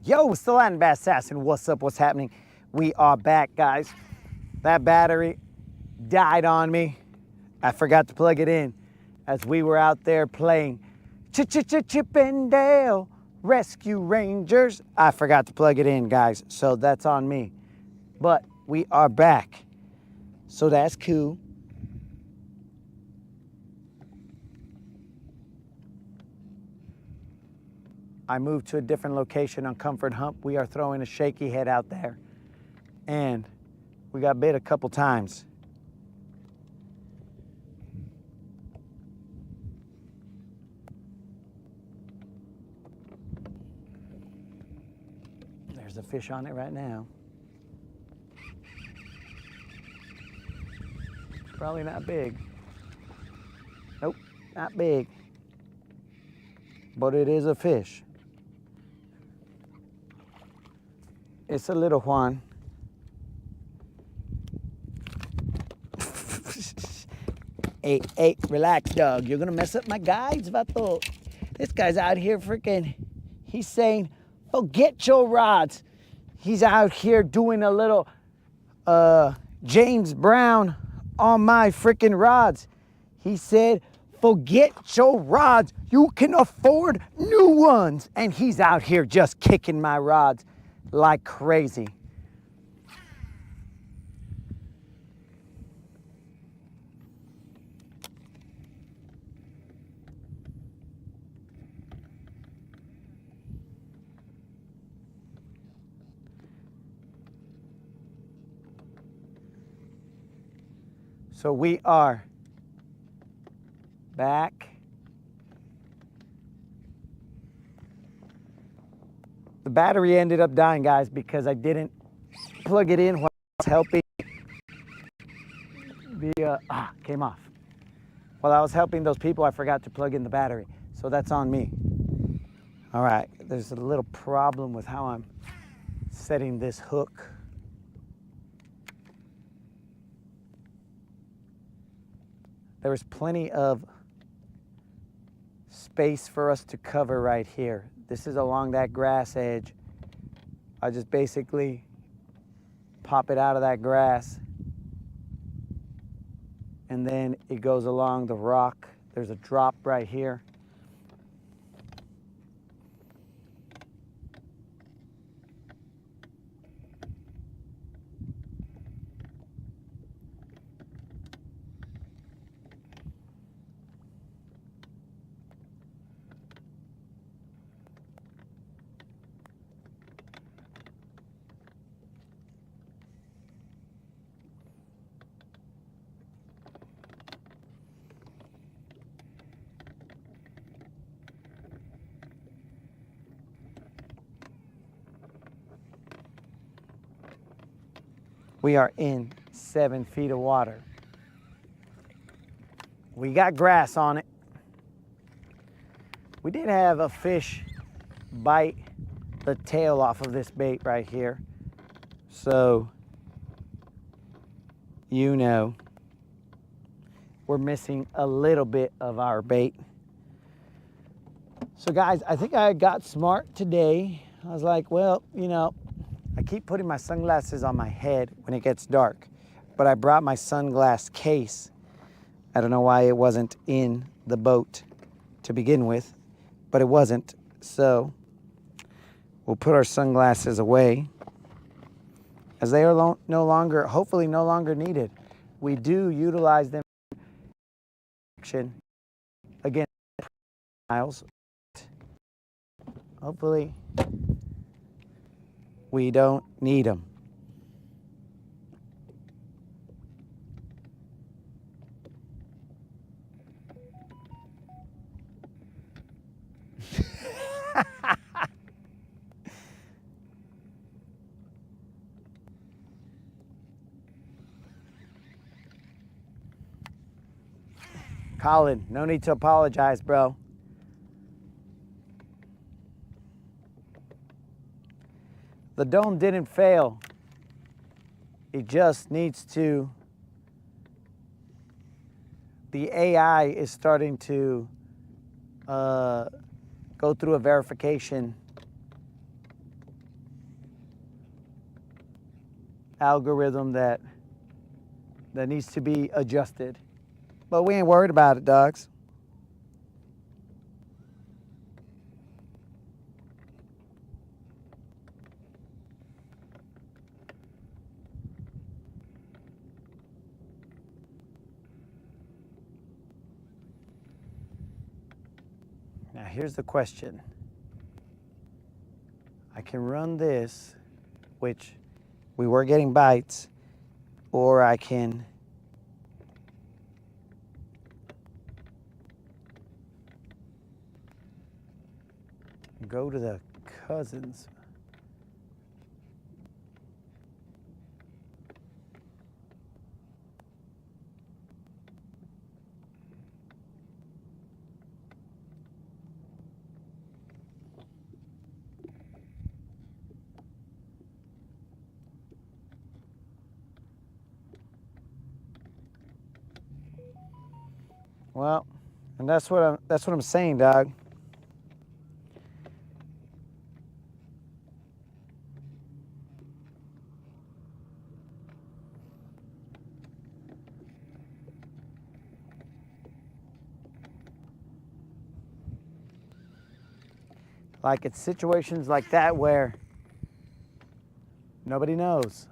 Yo, still Latin Bass Assassin. What's up? What's happening? We are back, guys. That battery died on me. I forgot to plug it in as we were out there playing Chip and Dale Rescue Rangers. I forgot to plug it in, guys, so that's on me. But we are back, so that's cool. I moved to a different location on Comfort Hump. We are throwing a shaky head out there. And we got bit a couple times. There's a fish on it right now. Probably not big. Nope, not big. But it is a fish. It's a little Juan. Hey, relax, dog. You're gonna mess up my guides, vato. This guy's out here freaking, he's saying, forget your rods. He's out here doing a little James Brown on my freaking rods. He said, forget your rods. You can afford new ones. And he's out here just kicking my rods like crazy. So we are back. The battery ended up dying, guys, because I didn't plug it in while I was helping. Came off. While I was helping those people, I forgot to plug in the battery. So that's on me. All right, there's a little problem with how I'm setting this hook. There was plenty of space for us to cover right here. This is along that grass edge. I just basically pop it out of that grass, and then it goes along the rock. There's a drop right here. We are in 7 feet of water. We got grass on it. We did have a fish bite the tail off of this bait right here. So, you know, we're missing a little bit of our bait. So guys, I think I got smart today. I was like, well, you know, I keep putting my sunglasses on my head when it gets dark, but I brought my sunglass case. I don't know why it wasn't in the boat to begin with, but it wasn't. So we'll put our sunglasses away as they are no longer, hopefully no longer needed. We do utilize them against miles. Hopefully we don't need them. Colin, no need to apologize, bro. The dome didn't fail. It just needs to, the AI is starting to go through a verification algorithm that needs to be adjusted. But we ain't worried about it, dogs. Now here's the question. I can run this, which we were getting bites, or I can go to the cousins. Well, and that's what I'm saying, dog. Like it's situations like that where nobody knows.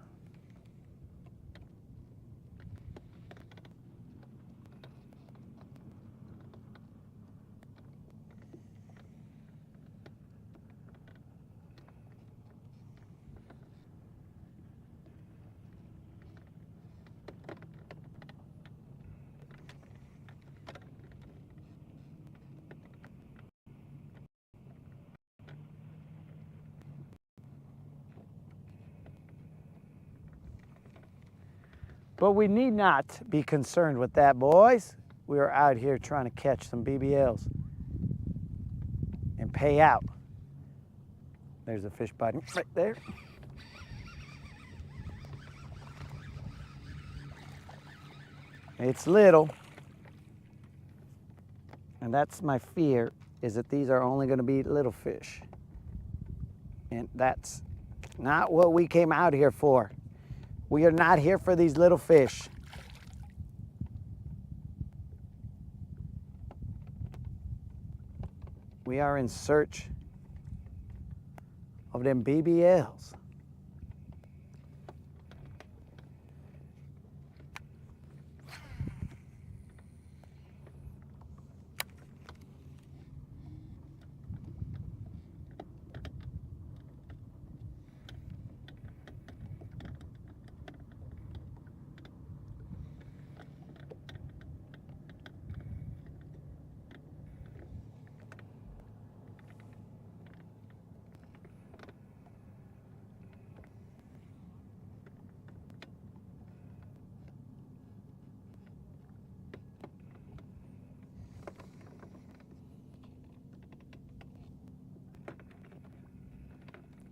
But we need not be concerned with that, boys. We are out here trying to catch some BBLs and pay out. There's a fish biting right there. It's little. And that's my fear, is that these are only going to be little fish. And that's not what we came out here for. We are not here for these little fish. We are in search of them BBLs.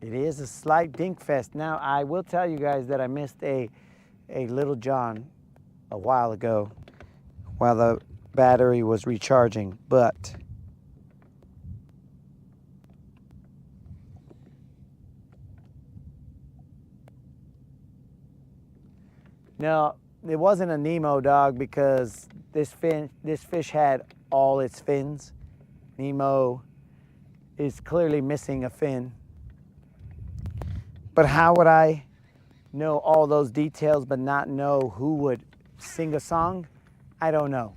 It is a slight dink fest. Now, I will tell you guys that I missed a Little John a while ago while the battery was recharging, but no, it wasn't a Nemo, dog, because this fish had all its fins. Nemo is clearly missing a fin. But how would I know all those details but not know who would sing a song? I don't know.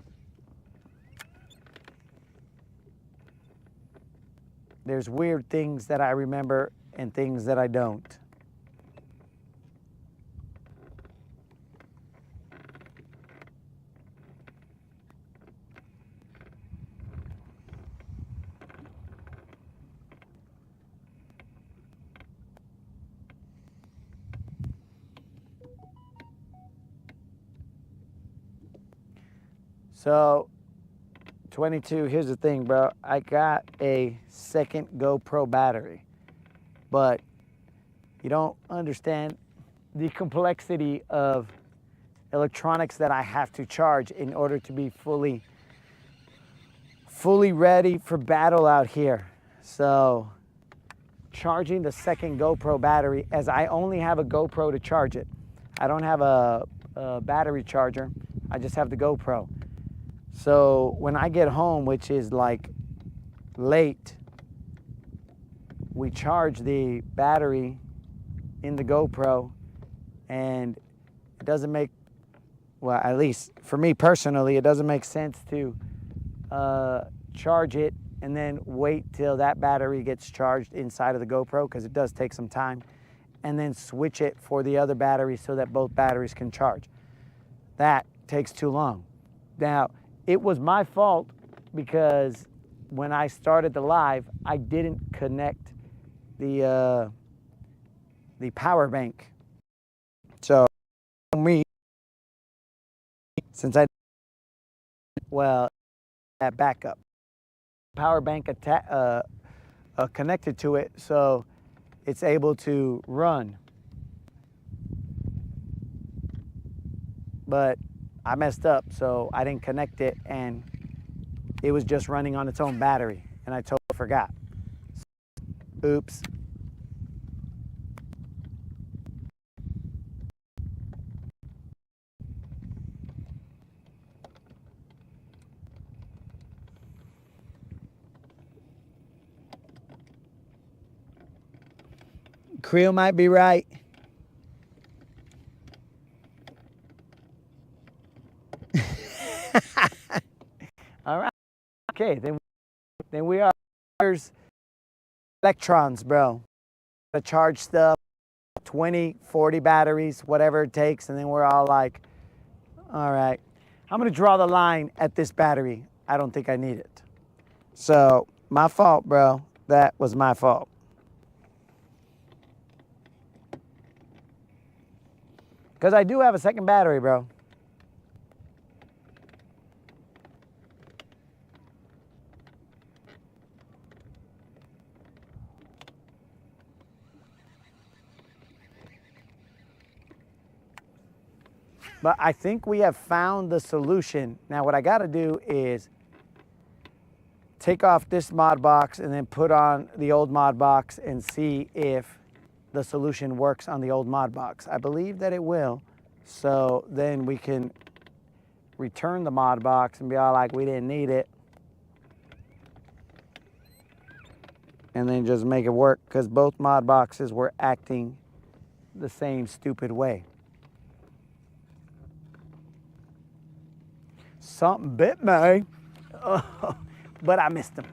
There's weird things that I remember and things that I don't. So, 22, here's the thing, bro. I got a second GoPro battery, but you don't understand the complexity of electronics that I have to charge in order to be fully ready for battle out here. So, charging the second GoPro battery, as I only have a GoPro to charge it. I don't have a battery charger. I just have the GoPro. So when I get home, which is like late, we charge the battery in the GoPro, and it doesn't make, well, at least for me personally, it doesn't make sense to charge it and then wait till that battery gets charged inside of the GoPro, because it does take some time, and then switch it for the other battery so that both batteries can charge. That takes too long. Now, it was my fault because when I started the live, I didn't connect the power bank. So me, since I, well, that backup power bank connected to it, so it's able to run. But I messed up, so I didn't connect it, and it was just running on its own battery, and I totally forgot. Oops. Creel might be right. All right. Okay, then we are electrons, bro. To charge stuff, 20, 40 batteries, whatever it takes, and then we're all like, all right, I'm gonna draw the line at this battery. I don't think I need it. So, my fault, bro. That was my fault. Because I do have a second battery, bro. But I think we have found the solution. Now what I gotta do is take off this mod box and then put on the old mod box and see if the solution works on the old mod box. I believe that it will. So then we can return the mod box and be all like, we didn't need it. And then just make it work, because both mod boxes were acting the same stupid way. Something bit me, but I missed him.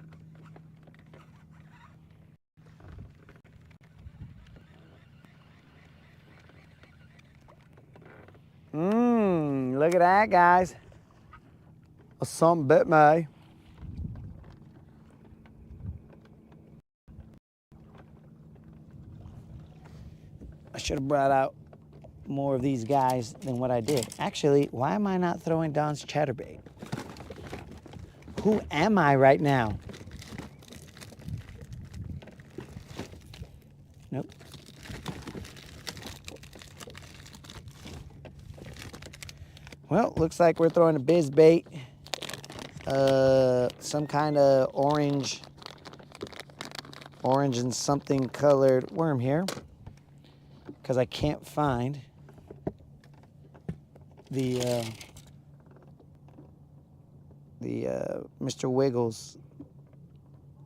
Look at that, guys. Something bit me. I should have brought out more of these guys than what I did. Actually, why am I not throwing Don's chatterbait? Who am I right now? Nope. Well, looks like we're throwing a biz bait. Some kind of orange and something colored worm here, because I can't find the Mr. Wiggles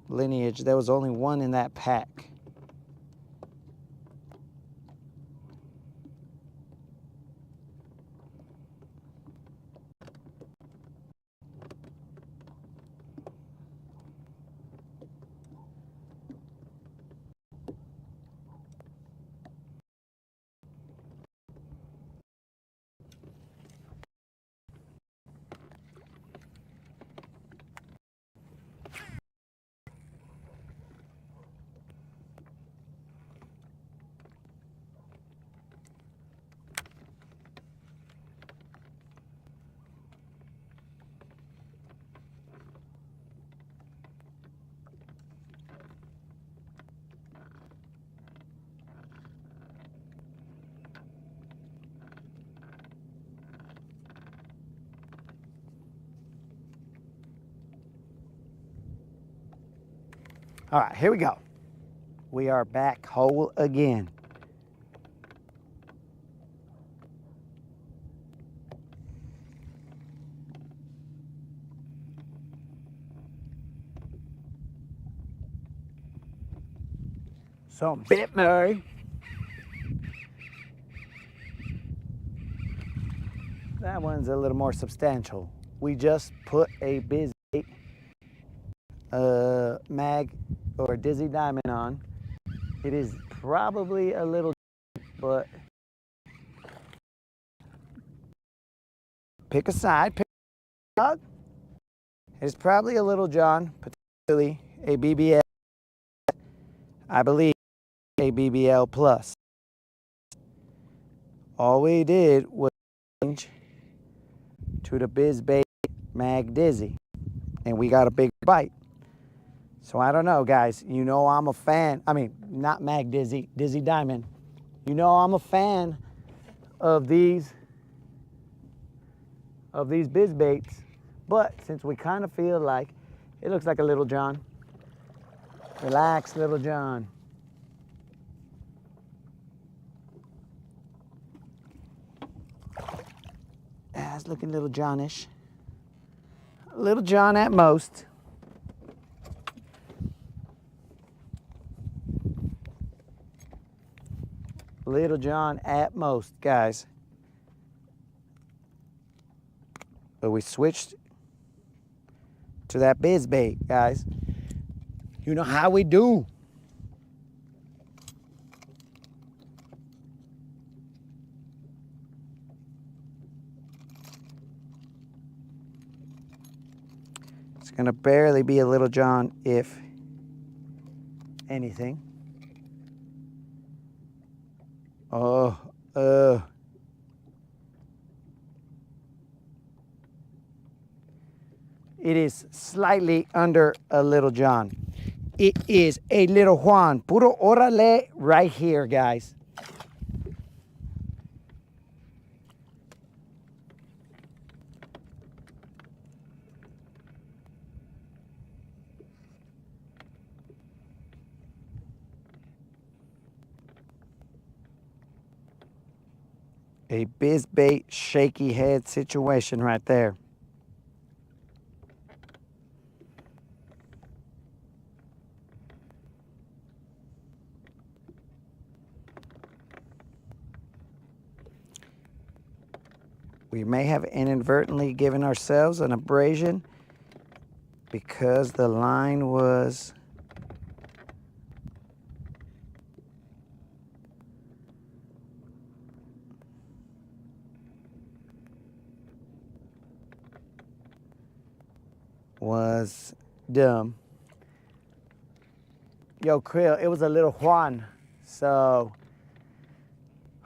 lineage. There was only one in that pack. All right, here we go. We are back whole again. Something bit me. That one's a little more substantial. We just put a biz bait mag or dizzy diamond on. It is probably a little, but pick a side, pick a dog. It's probably a little John, potentially a BBL. I believe a BBL plus. All we did was change to the biz bait mag dizzy, and we got a big bite. So I don't know, guys. You know I'm a fan. I mean, not mag dizzy, dizzy diamond. You know I'm a fan of these biz baits, but since we kind of feel like it looks like a little John. Relax, little John. Ah, it's looking little Johnish. Little John at most. Little John at most, guys. But we switched to that biz bait, guys. You know how we do. It's gonna barely be a little John, if anything. Oh, it is slightly under a little John. It is a little Juan. Puro orale right here, guys. A biz bait shaky head situation right there. We may have inadvertently given ourselves an abrasion because the line was dumb. Yo, Krill, it was a little Juan, so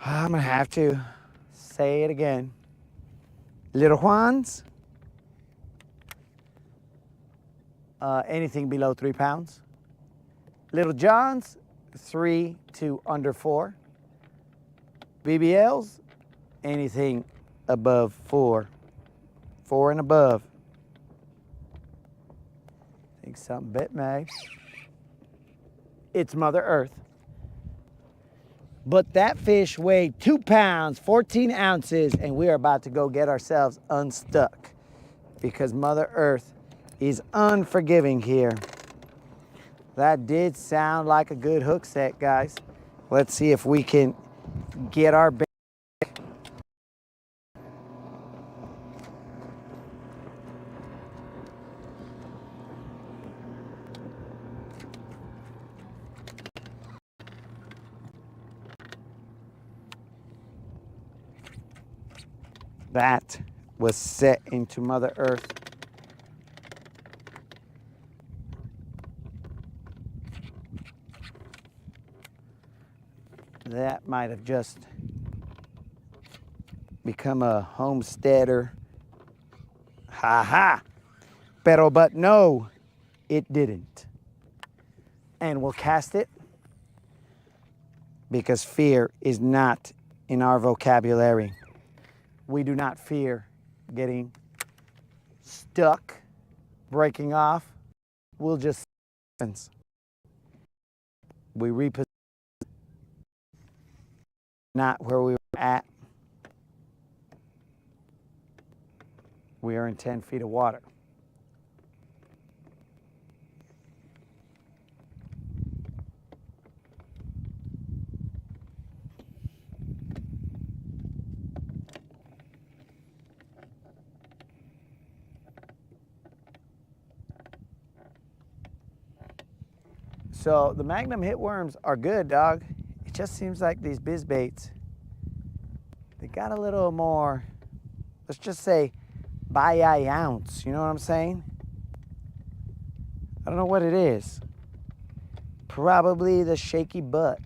I'm gonna have to say it again. Little Juans, anything below 3 pounds. Little Johns, 3 to under 4. BBLs, anything above 4. 4 and above. I think something bit me. It's Mother Earth. But that fish weighed 2 pounds, 14 ounces, and we are about to go get ourselves unstuck because Mother Earth is unforgiving here. That did sound like a good hook set, guys. Let's see if we can get our bait. That was set into Mother Earth. That might have just become a homesteader. Ha ha! But no, it didn't. And we'll cast it because fear is not in our vocabulary. We do not fear getting stuck, breaking off. We'll just we reposition not where we were at. We are in 10 feet of water. So the Magnum hit worms are good, dog. It just seems like these biz baits, they got a little more, let's just say, by ounce. You know what I'm saying? I don't know what it is. Probably the shaky butt.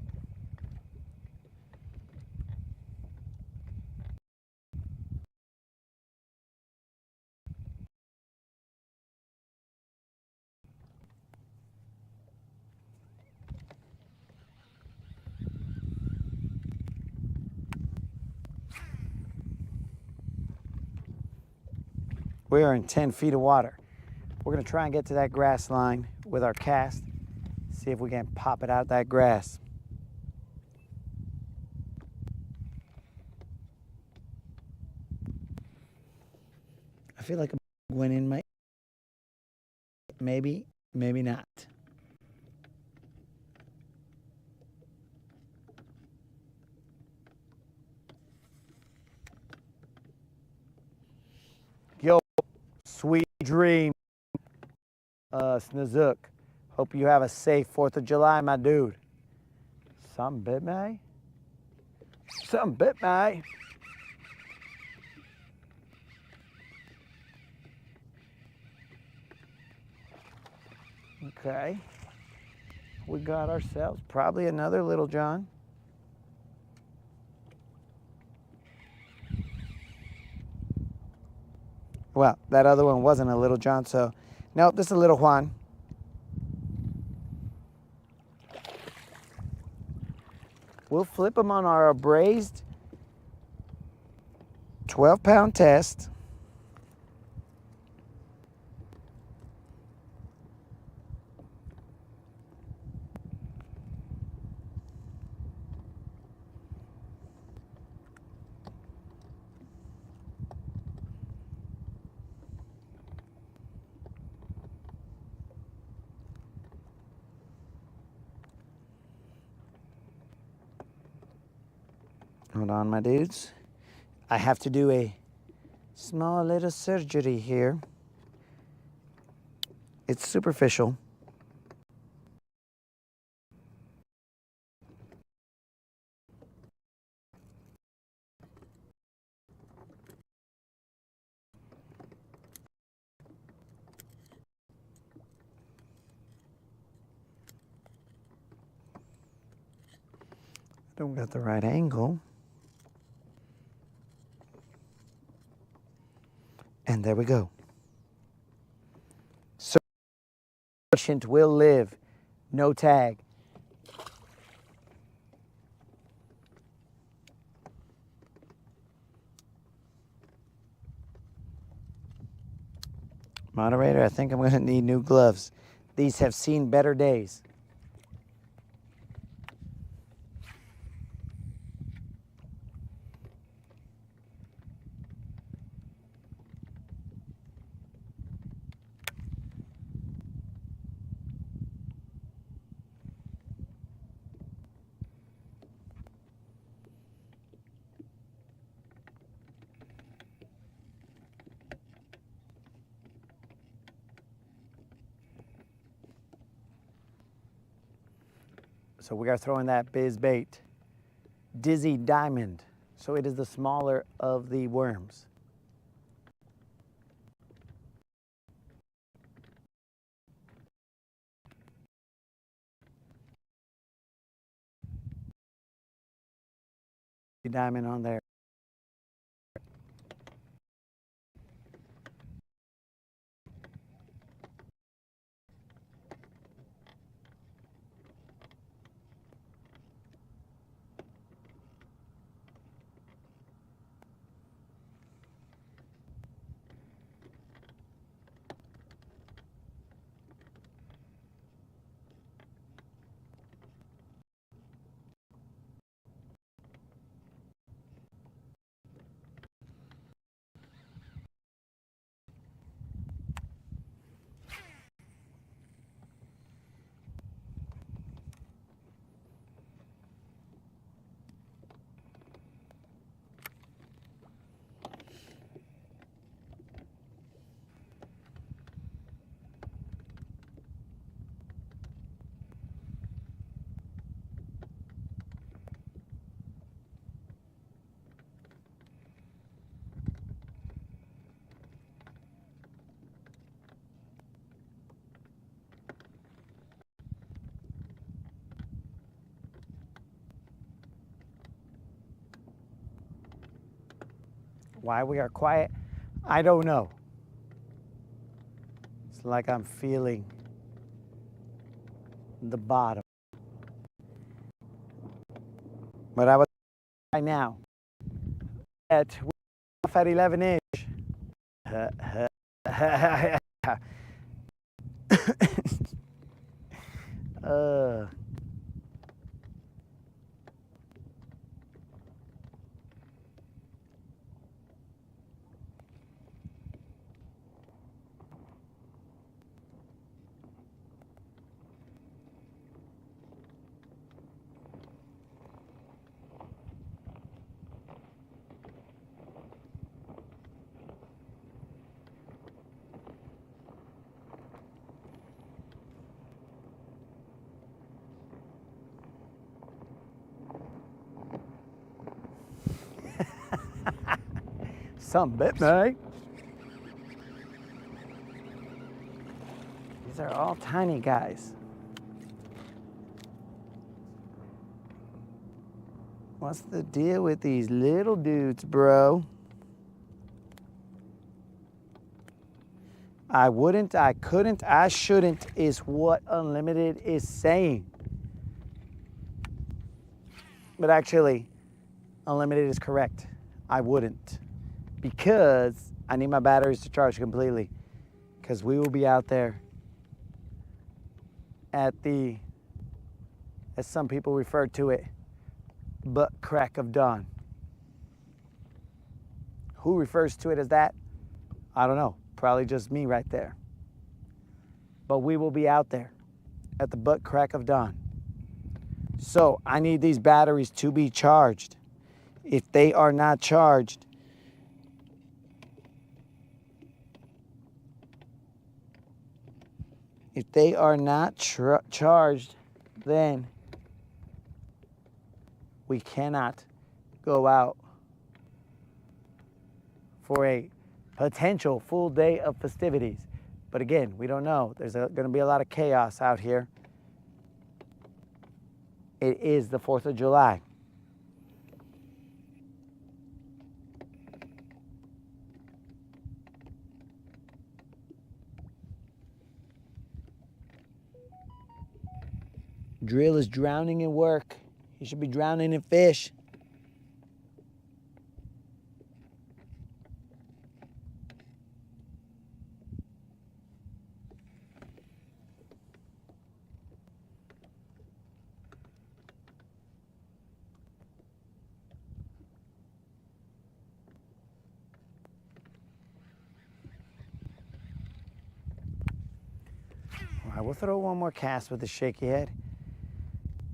We are in 10 feet of water. We're gonna try and get to that grass line with our cast, see if we can pop it out that grass. I feel like a went in my, maybe, maybe not. Yo, sweet dream, Snazook. Hope you have a safe 4th of July, my dude. Something bit me? Something bit me. Okay. We got ourselves probably another Little John. Well, that other one wasn't a Little John, so nope, this is a Little Juan. We'll flip them on our braised 12-pound test. Hold on, my dudes. I have to do a small little surgery here. It's superficial. Don't got the right angle. And there we go. Patient will live. No tag. Moderator, I think I'm going to need new gloves. These have seen better days. So we are throwing that biz bait, Dizzy Diamond. So it is the smaller of the worms. Diamond on there. Why we are quiet, I don't know. It's like I'm feeling the bottom. But I was right now at 11-ish. uh, some bit, mate. These are all tiny guys. What's the deal with these little dudes, bro? I wouldn't, I couldn't, I shouldn't is what Unlimited is saying. But actually, Unlimited is correct. I wouldn't. Because I need my batteries to charge completely. Because we will be out there at the, as some people refer to it, butt crack of dawn. Who refers to it as that? I don't know. Probably just me right there. But we will be out there at the butt crack of dawn. So I need these batteries to be charged. If they are not charged, charged, then we cannot go out for a potential full day of festivities. But again, we don't know. There's going to be a lot of chaos out here. It is the 4th of July. Drill is drowning in work. He should be drowning in fish. All right, we'll throw one more cast with the shaky head.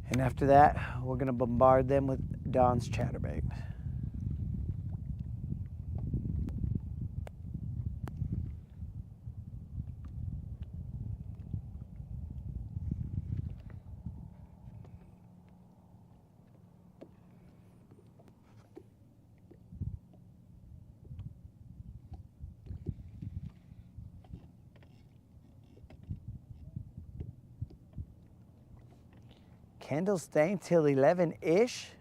And after that, we're going to bombard them with Don's chatterbait. Kendall staying till 11-ish.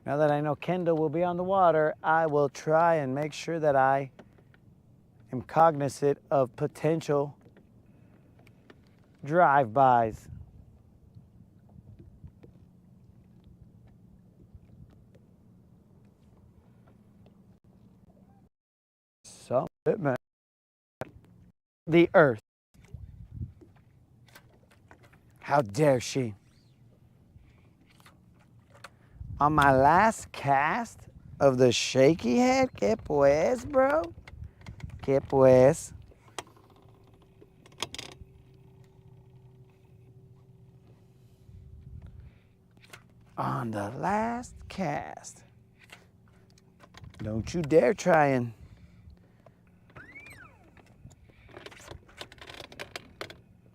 Now that I know Kendall will be on the water, I will try and make sure that I am cognizant of potential drive-bys. Some man. The earth. How dare she? On my last cast of the shaky head, que pues, bro? Que pues? On the last cast. Don't you dare try and...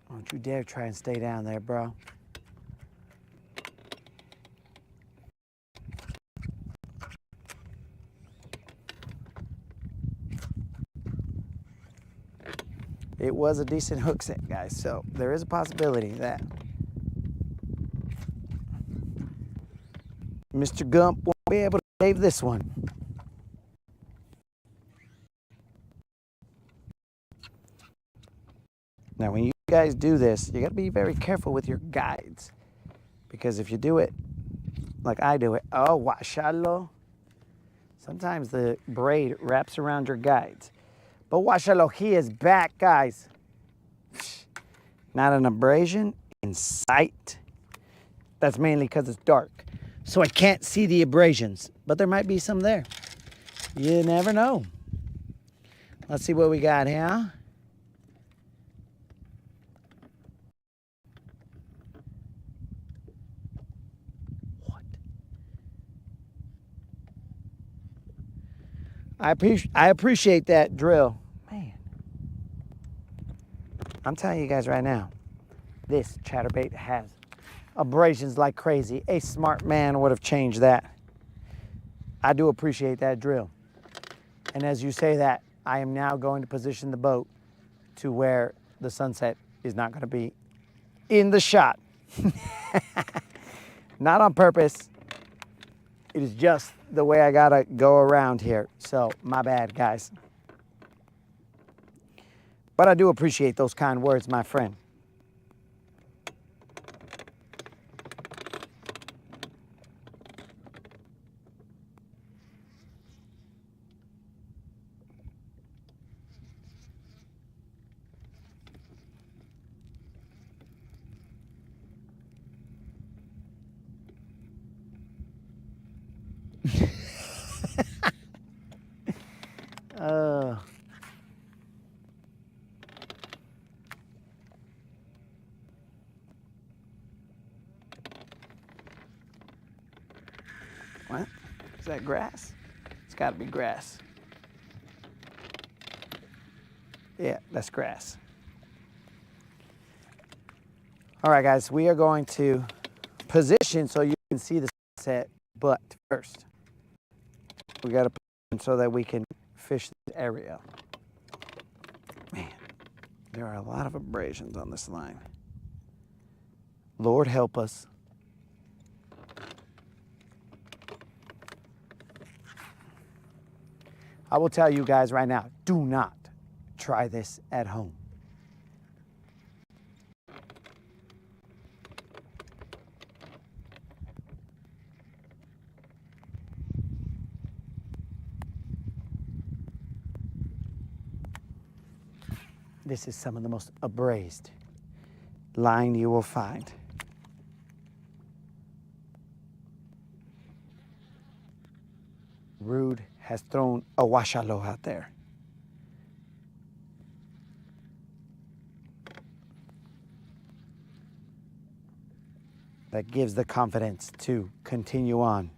Don't you dare try and stay down there, bro. It was a decent hook set, guys, so there is a possibility that Mr. Gump won't be able to save this one. Now, when you guys do this, you got to be very careful with your guides, because if you do it like I do it, oh, washalo, sometimes the braid wraps around your guides. But washalo, he is back, guys. Not an abrasion in sight. That's mainly because it's dark, so I can't see the abrasions, but there might be some there. You never know. Let's see what we got here. What? I appreciate that drill. Man, I'm telling you guys right now, this chatterbait has abrasions like crazy. A smart man would have changed that. I do appreciate that drill. And as you say that, I am now going to position the boat to where the sunset is not going to be in the shot. Not on purpose. It is just the way I gotta go around here. So my bad, guys. But I do appreciate those kind words, my friend. What? Is that grass? It's got to be grass. Yeah, that's grass. All right, guys, we are going to position so you can see the sunset, but first, we got to position so that we can fish this area. Man, there are a lot of abrasions on this line. Lord help us. I will tell you guys right now, do not try this at home. This is some of the most abrased line you will find. Rude has thrown a washalo out there. That gives the confidence to continue on.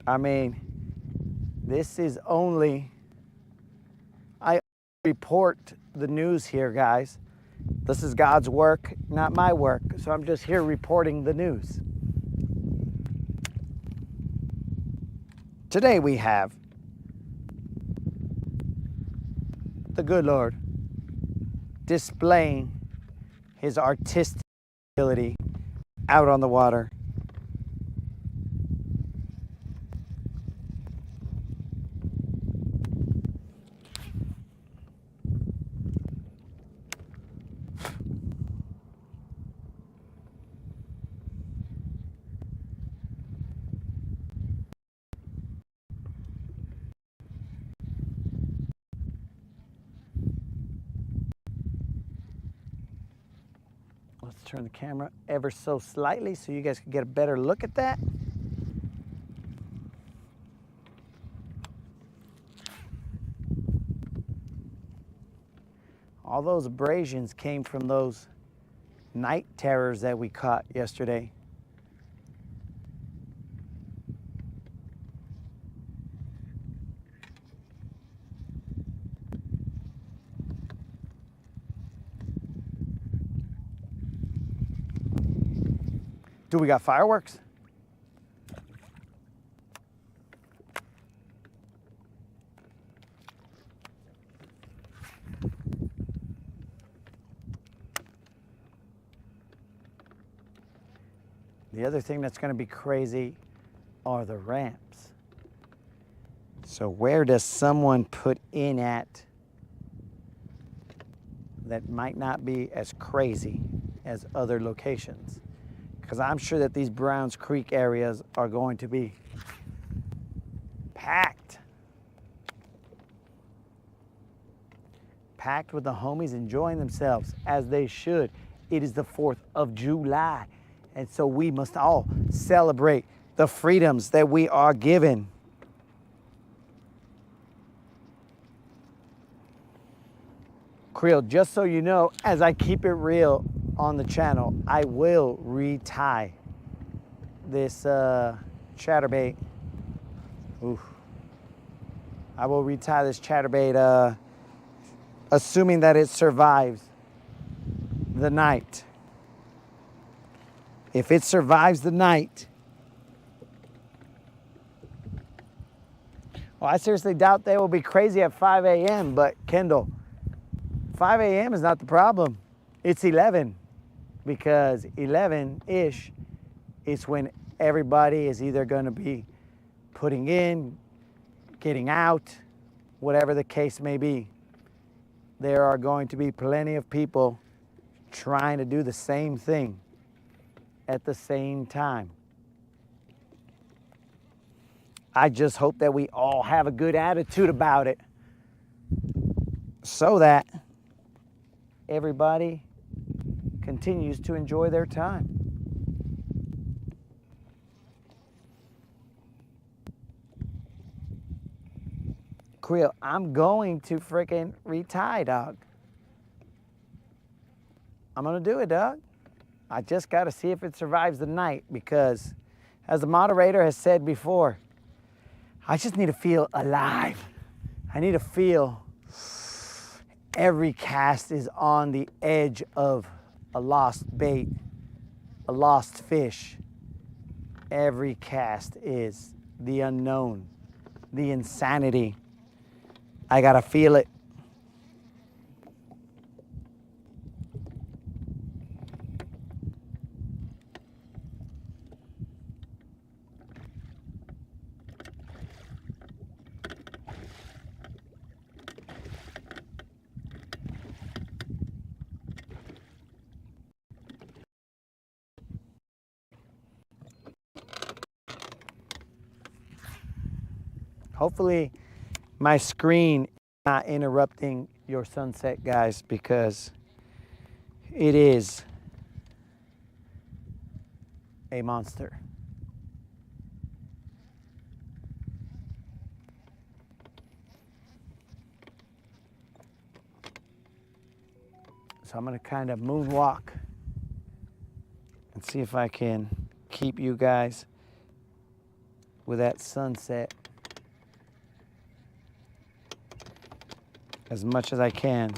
I mean, this is only, I report the news here, guys. This is God's work, not my work. So I'm just here reporting the news. Today we have the good Lord displaying his artistic ability out on the water. Let's turn the camera ever so slightly so you guys can get a better look at that. All those abrasions came from those night terrors that we caught yesterday. Do we got fireworks? The other thing that's going to be crazy are the ramps. So where does someone put in at that might not be as crazy as other locations? Because I'm sure that these Browns Creek areas are going to be packed. Packed with the homies enjoying themselves as they should. It is the 4th of July. And so we must all celebrate the freedoms that we are given. Creel, just so you know, as I keep it real on the channel, I will retie this chatterbait. Oof. I will retie this chatterbait, assuming that it survives the night. If it survives the night, well, I seriously doubt they will be crazy at 5 a.m., but Kendall, 5 a.m. is not the problem. It's 11, because 11-ish is when everybody is either going to be putting in, getting out, whatever the case may be. There are going to be plenty of people trying to do the same thing at the same time. I just hope that we all have a good attitude about it so that everybody continues to enjoy their time. Creel, I'm going to freaking retie, dog. I'm gonna do it, dog. I just gotta see if it survives the night, because as the moderator has said before, I just need to feel alive. I need to feel every cast is on the edge of a lost bait, a lost fish. Every cast is the unknown, the insanity. I gotta feel it. Hopefully my screen is not interrupting your sunset, guys, because it is a monster. So I'm gonna kind of moonwalk and see if I can keep you guys with that sunset as much as I can.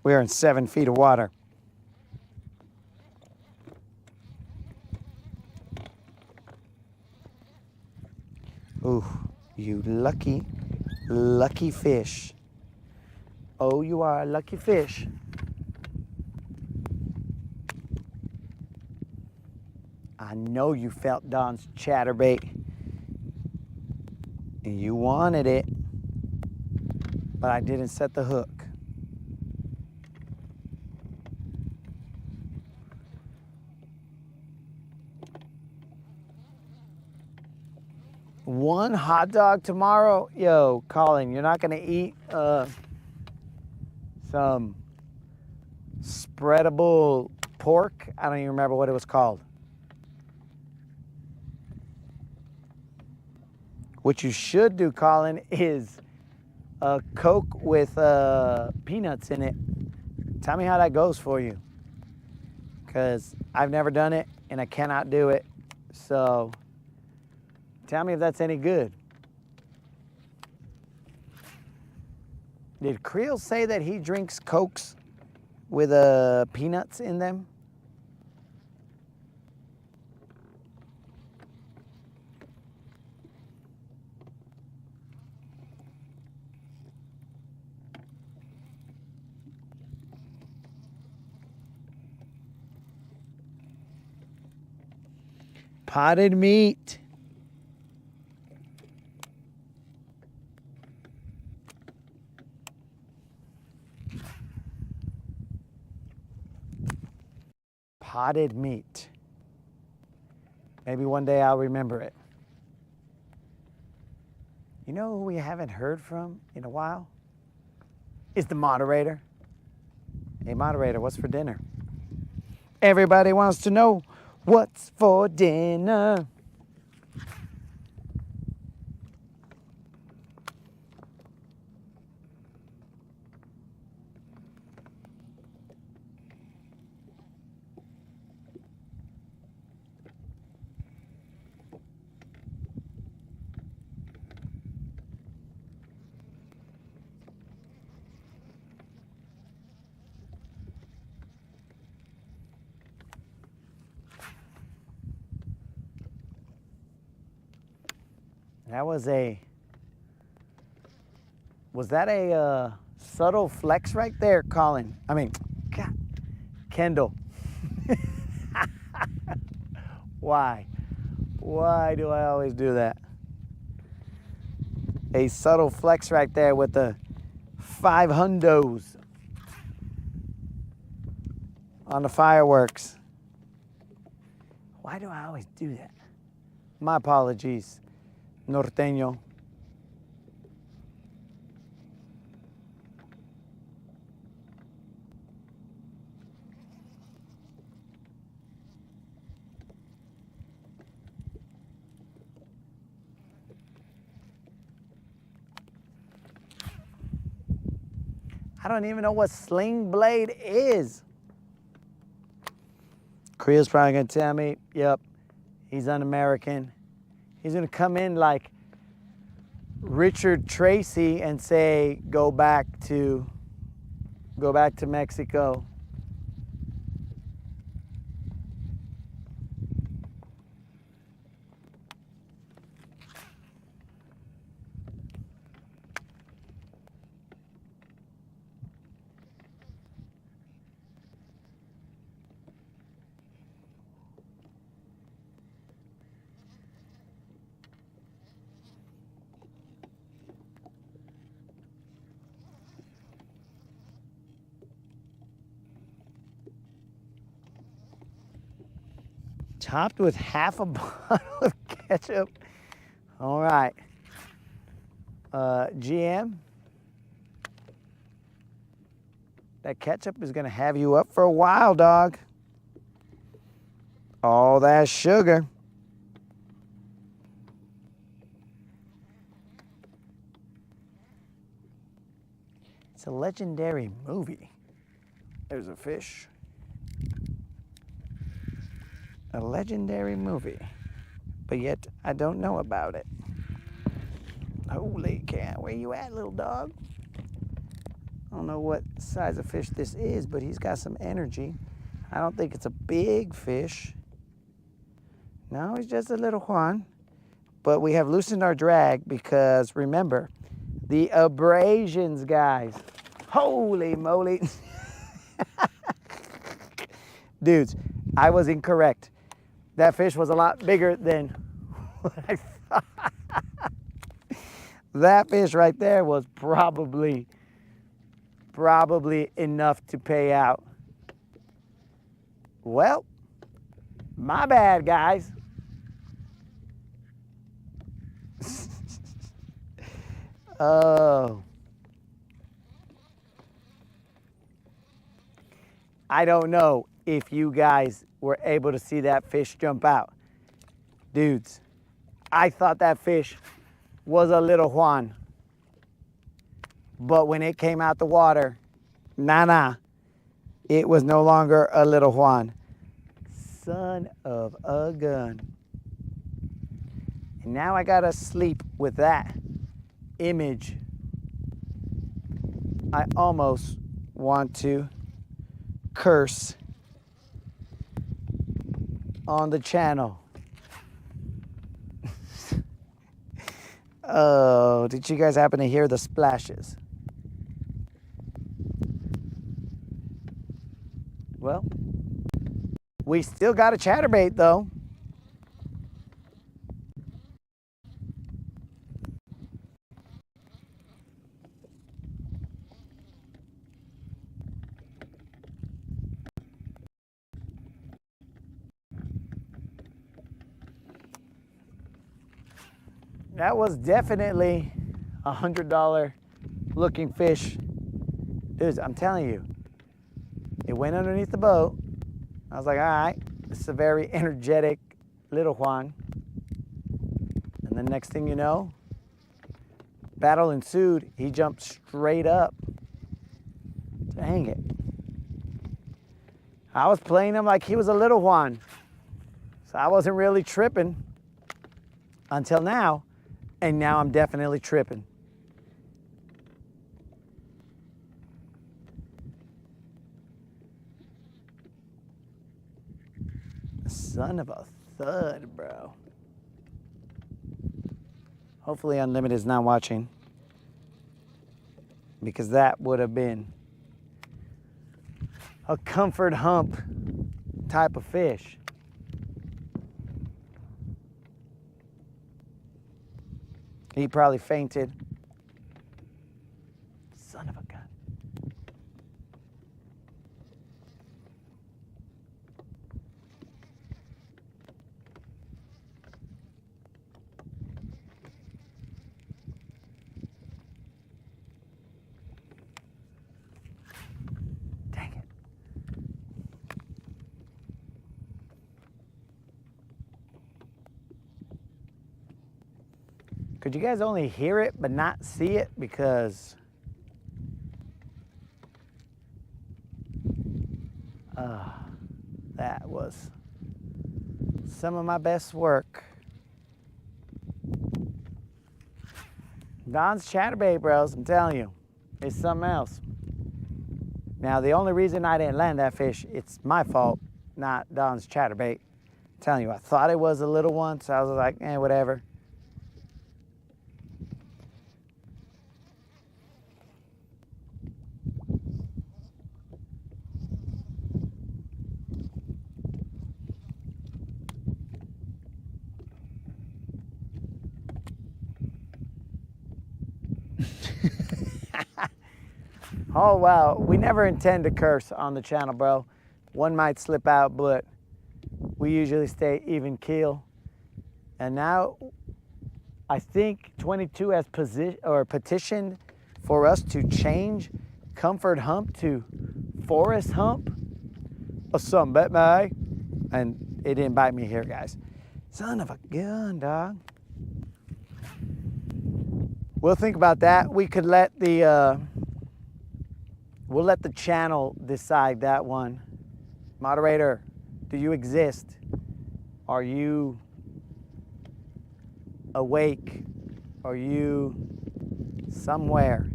We are in 7 feet of water. Ooh, you lucky, lucky fish. Oh, you are a lucky fish. I know you felt Don's chatterbait. And you wanted it. But I didn't set the hook. One hot dog tomorrow? Yo, Colin, you're not gonna eat some spreadable pork? I don't even remember what it was called. What you should do, Colin, is a Coke with peanuts in it. Tell me how that goes for you. Because I've never done it and I cannot do it. So tell me if that's any good. Did Creel say that he drinks Cokes with peanuts in them? Potted meat. Potted meat. Maybe one day I'll remember it. You know who we haven't heard from in a while? Is the moderator. Hey, moderator, what's for dinner? Everybody wants to know what's for dinner. Was that a subtle flex right there, Colin? I mean, God, Kendall. Why? Why do I always do that? A subtle flex right there with the 5 hundos on the fireworks. Why do I always do that? My apologies, Norteño. I don't even know what sling blade is. Creel's probably gonna tell me, yep, he's un-American. He's gonna come in like Richard Tracy and say, go back to Mexico. Topped with half a bottle of ketchup. All right. GM, that ketchup is gonna have you up for a while, dog. All that sugar. It's a legendary movie. There's a fish. A legendary movie, but yet I don't know about it. Holy cow, where you at, little dog? I don't know what size of fish this is, but he's got some energy. I don't think it's a big fish. No, he's just a little Juan. But we have loosened our drag because, remember, the abrasions, guys. Holy moly. Dudes, I was incorrect. That fish was a lot bigger than what I thought. That fish right there was probably enough to pay out. Well, my bad, guys. Oh. I don't know if you guys were able to see that fish jump out. Dudes, I thought that fish was a little Juan. But when it came out the water, nah, it was no longer a little Juan. Son of a gun. And now I gotta sleep with that image. I almost want to curse on the channel. Oh, did you guys happen to hear the splashes? Well, we still got a chatterbait though. That was definitely $100 looking fish. Dudes, I'm telling you, it went underneath the boat. I was like, all right, this is a very energetic little Juan. And then next thing you know, battle ensued. He jumped straight up. Dang it. I was playing him like he was a little Juan. So I wasn't really tripping until now. And now I'm definitely tripping. Son of a thud, bro. Hopefully Unlimited is not watching, because that would have been a comfort hump type of fish. He probably fainted. Son of a gun. Dang it. Could you guys only hear it but not see it? Because that was some of my best work. Don's chatterbait, bros, I'm telling you, it's something else. Now, the only reason I didn't land that fish, it's my fault, not Don's chatterbait. I'm telling you, I thought it was a little one, so I was like, whatever. Oh, wow. We never intend to curse on the channel, bro. One might slip out, but we usually stay even keel. And now I think 22 has petitioned for us to change comfort hump to forest hump or something, bet me. And it didn't bite me here, guys. Son of a gun, dog. We'll think about that. We could let the we'll let the channel decide that one. Moderator, do you exist? Are you awake? Are you somewhere?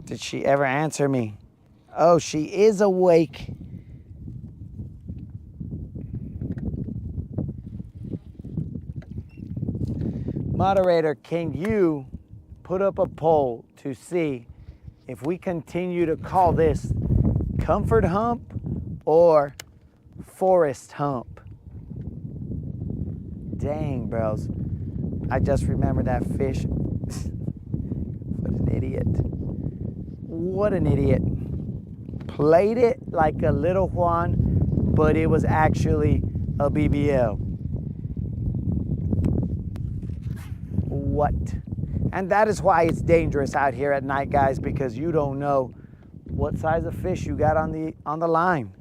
Did she ever answer me? Oh, she is awake. Moderator, can you put up a poll to see if we continue to call this comfort hump or forest hump. Dang, bros. I just remembered that fish. What an idiot. What an idiot. Played it like a little Juan, but it was actually a BBL. What? And that is why it's dangerous out here at night, guys, because you don't know what size of fish you got on the line.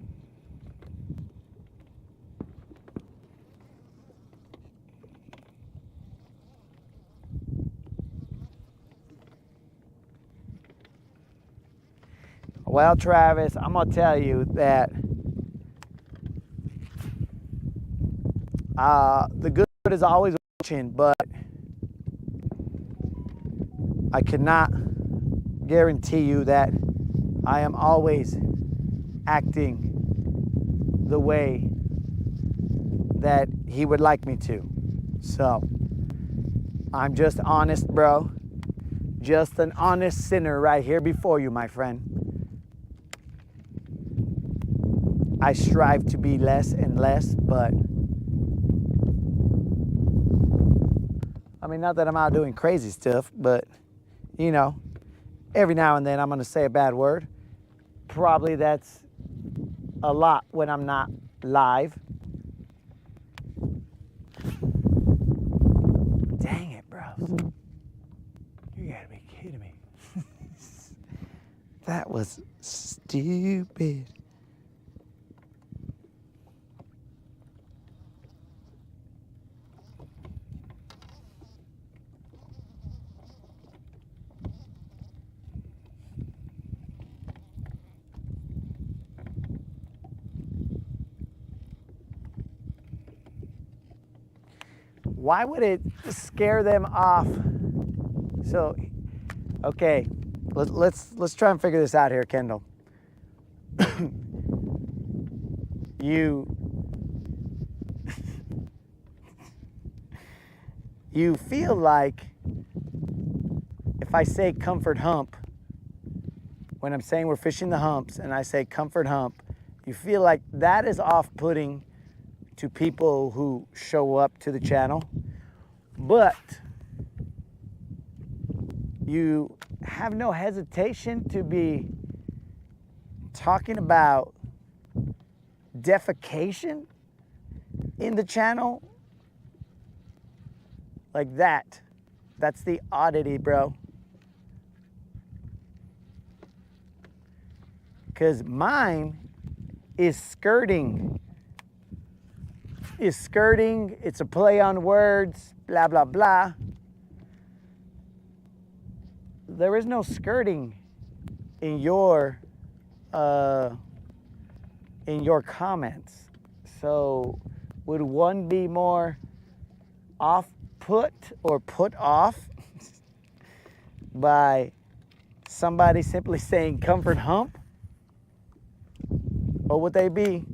Well, Travis, I'm gonna tell you that the good is always watching, but I cannot guarantee you that I am always acting the way that he would like me to. So, I'm just honest, bro. Just an honest sinner right here before you, my friend. I strive to be less and less, but I mean, not that I'm out doing crazy stuff, but you know, every now and then I'm gonna say a bad word. Probably that's a lot when I'm not live. Dang it, bro. You gotta be kidding me. That was stupid. Why would it scare them off? So, okay, let's try and figure this out here, Kendall. You feel like if I say comfort hump, when I'm saying we're fishing the humps and I say comfort hump, you feel like that is off-putting to people who show up to the channel, but you have no hesitation to be talking about defecation in the channel like that. That's the oddity, bro. Because mine is skirting. It's a play on words, blah, blah, blah. There is no skirting in your comments. So would one be more off-put or put off by somebody simply saying comfort hump? Or would they be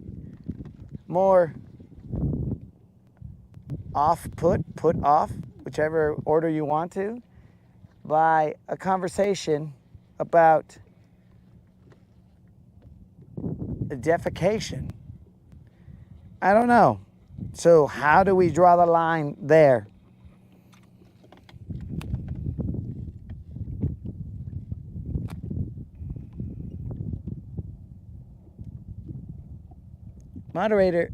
more off-put, put off, whichever order you want to, by a conversation about defecation? I don't know. So how do we draw the line there? Moderator,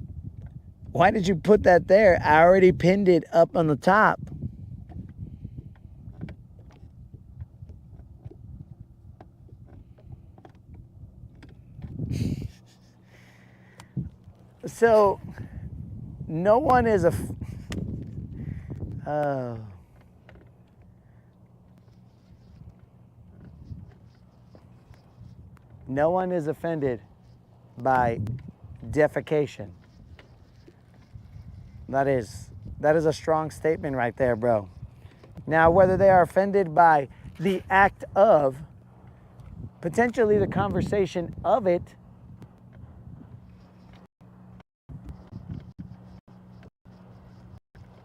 why did you put that there? I already pinned it up on the top. So, no one is no one is offended by defecation. That is a strong statement right there, bro. Now, whether they are offended by the act of, potentially the conversation of it,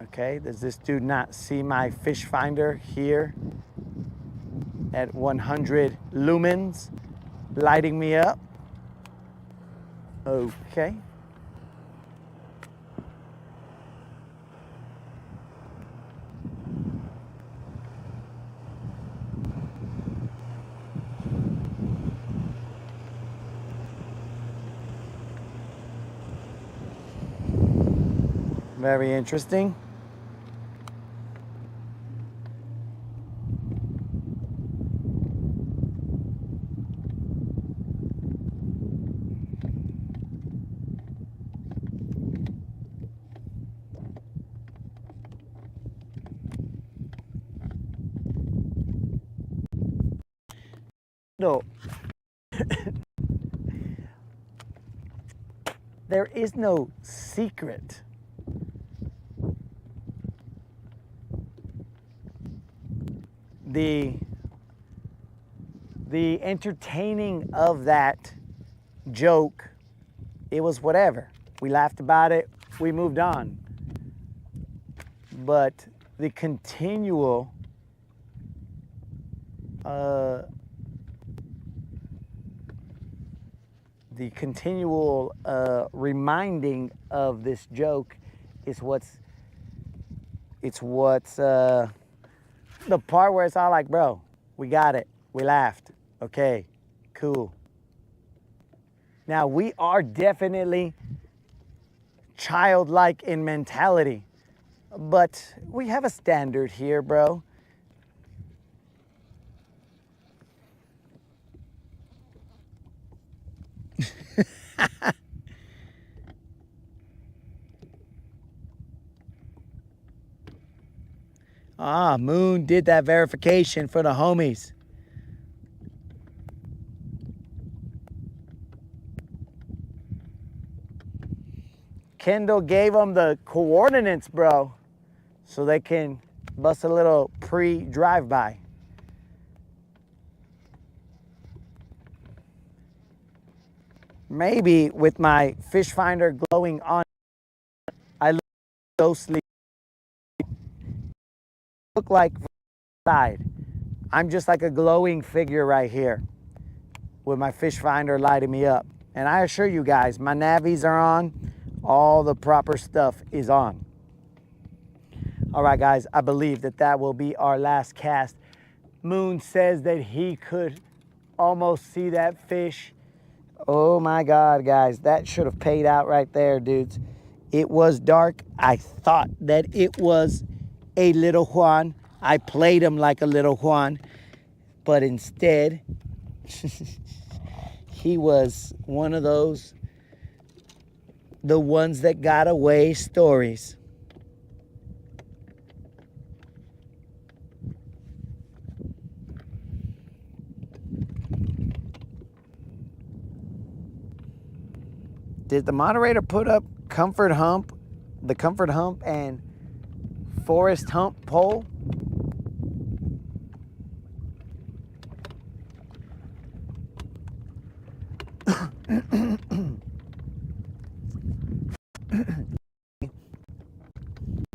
okay, does this dude not see my fish finder here at 100 lumens lighting me up? Okay. Very interesting. No. There is no secret. The entertaining of that joke, it was whatever. We laughed about it, we moved on. But the continual reminding of this joke is what's the part where it's all like, bro, we got it, we laughed, okay, cool. Now we are definitely childlike in mentality, but we have a standard here, bro. Ah, Moon did that verification for the homies. Kendall gave them the coordinates, bro, so they can bust a little pre-drive-by. Maybe with my fish finder glowing on, I look ghostly. Look like side. I'm just like a glowing figure right here with my fish finder lighting me up. And I assure you guys, my navies are on. All the proper stuff is on. All right, guys, I believe that will be our last cast. Moon says that he could almost see that fish. Oh my God, guys, that should have paid out right there, dudes. It was dark. I thought that it was a little Juan. I played him like a little Juan, but instead, he was one of those, the ones that got away stories. Did the moderator put up comfort hump, the comfort hump and forest hump poll?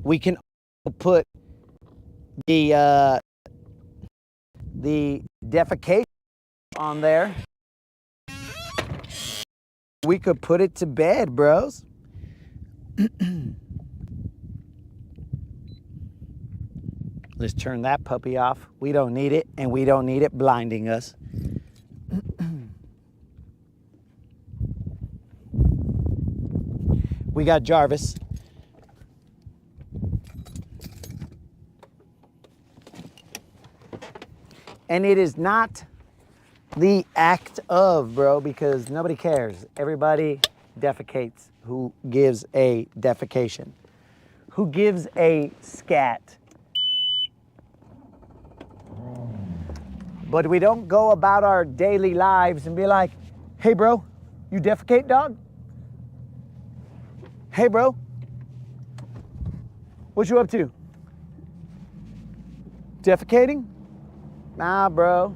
We can put the defecation on there. We could put it to bed, bros. Let's turn that puppy off. We don't need it, and we don't need it blinding us. We got Jarvis. And it is not the act of, bro, because nobody cares. Everybody defecates who gives a defecation, who gives a scat. But we don't go about our daily lives and be like, hey, bro, you defecate, dog? Hey, bro, what you up to? Defecating? Nah, bro.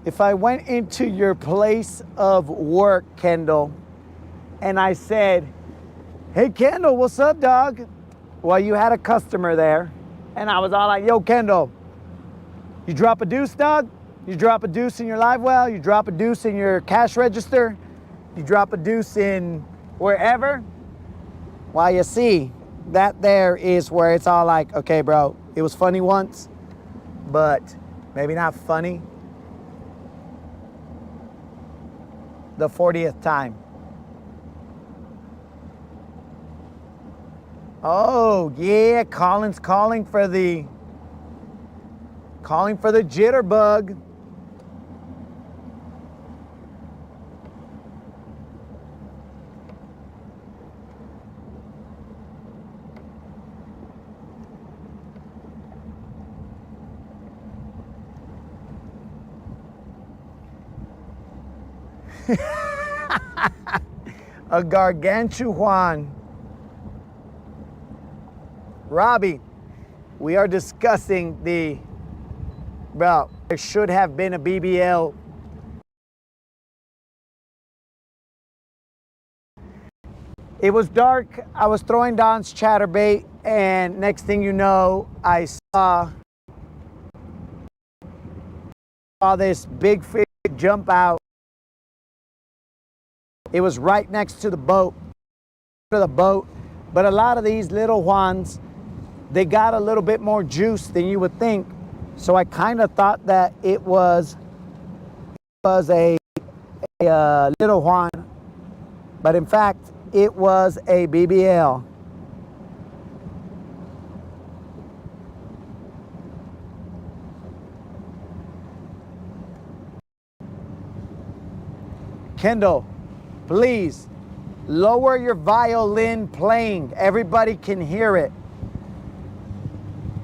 If I went into your place of work, Kendall, and I said, hey, Kendall, what's up, dog? Well, you had a customer there, and I was all like, yo, Kendall, you drop a deuce, dog? You drop a deuce in your live well? You drop a deuce in your cash register? You drop a deuce in wherever? Well, you see, that there is where it's all like, okay, bro, it was funny once, but maybe not funny the 40th time. Oh, yeah, Colin's calling for the jitterbug. A gargantuan. Robbie, we are discussing bro, there should have been a BBL. It was dark. I was throwing Don's chatterbait, and next thing you know, I saw this big fish jump out. It was right next to the boat. But a lot of these little ones, they got a little bit more juice than you would think. So I kind of thought that it was a little one, but in fact, it was a BBL. Kendall, please lower your violin playing. Everybody can hear it.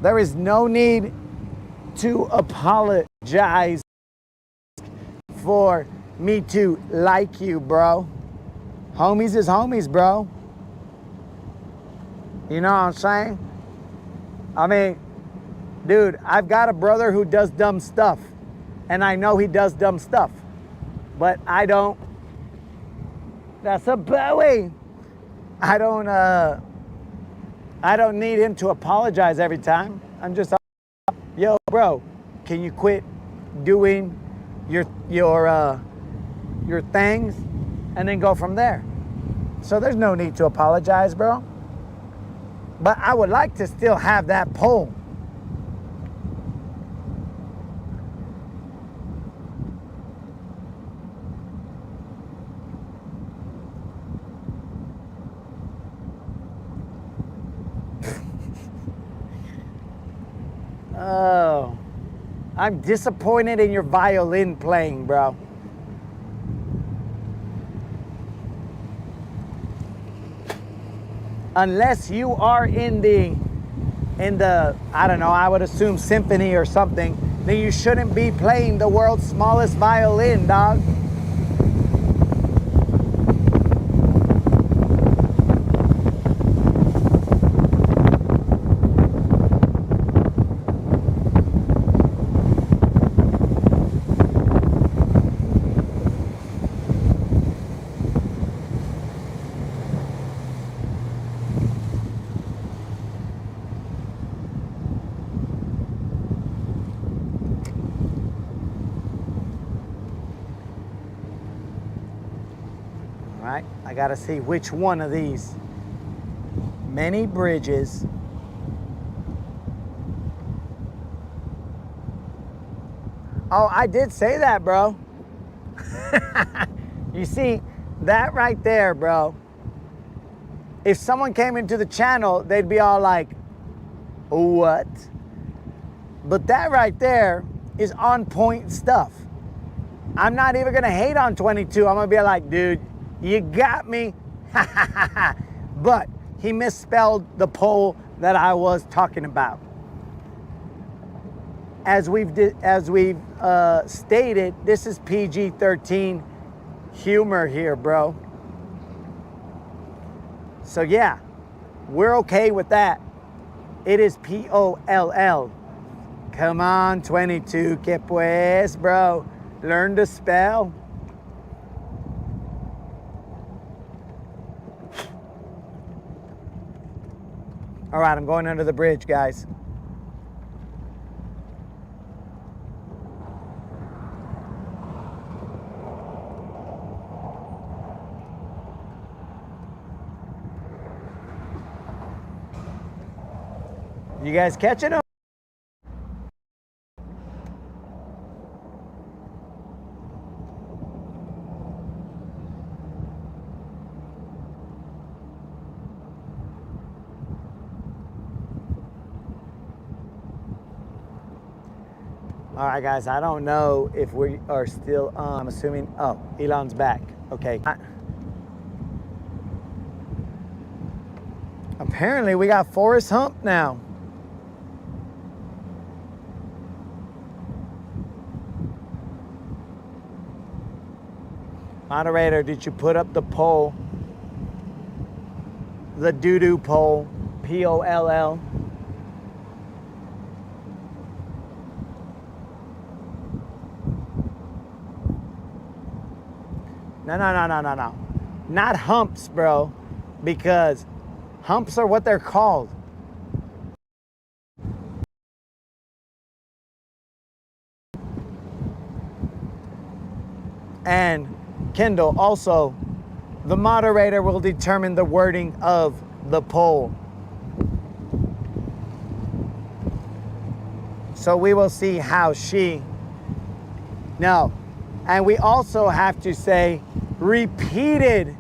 There is no need to apologize for me to like you, bro. Homies is homies, bro. You know what I'm saying? I mean, dude, I've got a brother who does dumb stuff, and I know he does dumb stuff, but I don't. That's a Bowie. I don't need him to apologize every time. I'm just, yo, bro, can you quit doing your things and then go from there? So there's no need to apologize, bro. But I would like to still have that pole. Oh, I'm disappointed in your violin playing, bro. Unless you are in the, I don't know, I would assume symphony or something, then you shouldn't be playing the world's smallest violin, dog. Right? I gotta see which one of these many bridges Oh, I did say that, bro. You see, that right there, bro, if someone came into the channel, they'd be all like, what? But that right there is on point stuff. I'm not even gonna hate on 22. I'm gonna be like, dude, you got me. But he misspelled the poll that I was talking about. As we've stated, this is PG-13 humor here, bro. So yeah, we're okay with that. It is P-O-L-L. Come on, 22, que pues, bro. Learn to spell. All right, I'm going under the bridge, guys. You guys catching them? All right, guys, I don't know if we are still on. I'm assuming, oh, Elon's back. Okay. Apparently, we got Forest Hump now. Moderator, did you put up the poll? The doo-doo poll, P-O-L-L. No. Not humps, bro, because humps are what they're called. And Kendall, also, the moderator will determine the wording of the poll. So we will see how she, no. And we also have to say repeated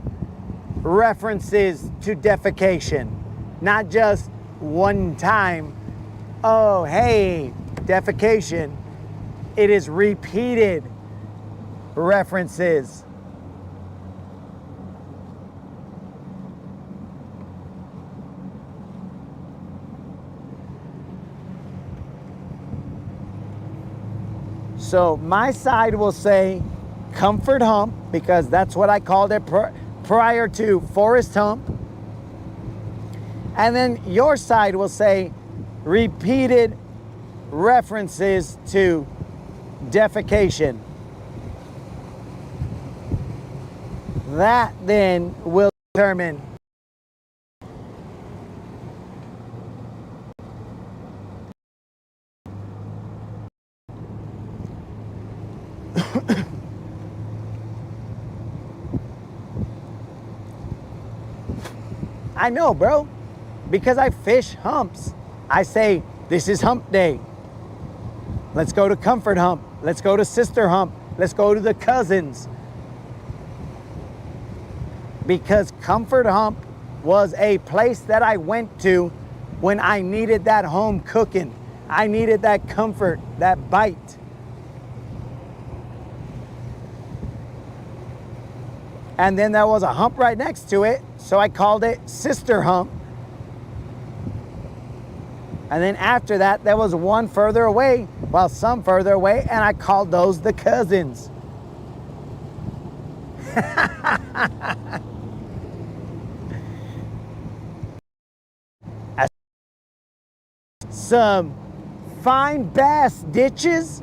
references to defecation, not just one time, oh, hey, defecation. It is repeated references. So my side will say Comfort Hump, because that's what I called it prior to Forest Hump. And then your side will say repeated references to defecation. That then will determine I know, bro, because I fish humps. I say, this is hump day. Let's go to Comfort Hump. Let's go to Sister Hump. Let's go to the cousins. Because Comfort Hump was a place that I went to when I needed that home cooking. I needed that comfort, that bite. And then there was a hump right next to it, so I called it Sister Hump. And then after that, there was one further away, well, some further away, and I called those the cousins. Some fine bass ditches,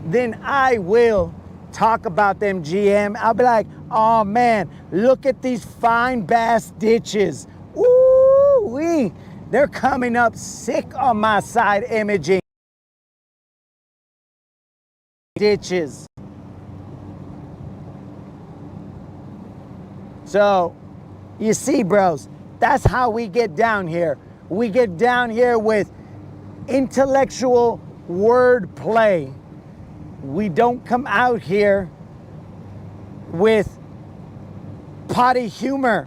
then I will talk about them, GM. I'll be like, oh man, look at these fine bass ditches. Ooh-wee. They're coming up sick on my side imaging. Ditches. So, you see, bros, that's how we get down here. We get down here with intellectual wordplay. We don't come out here with potty humor.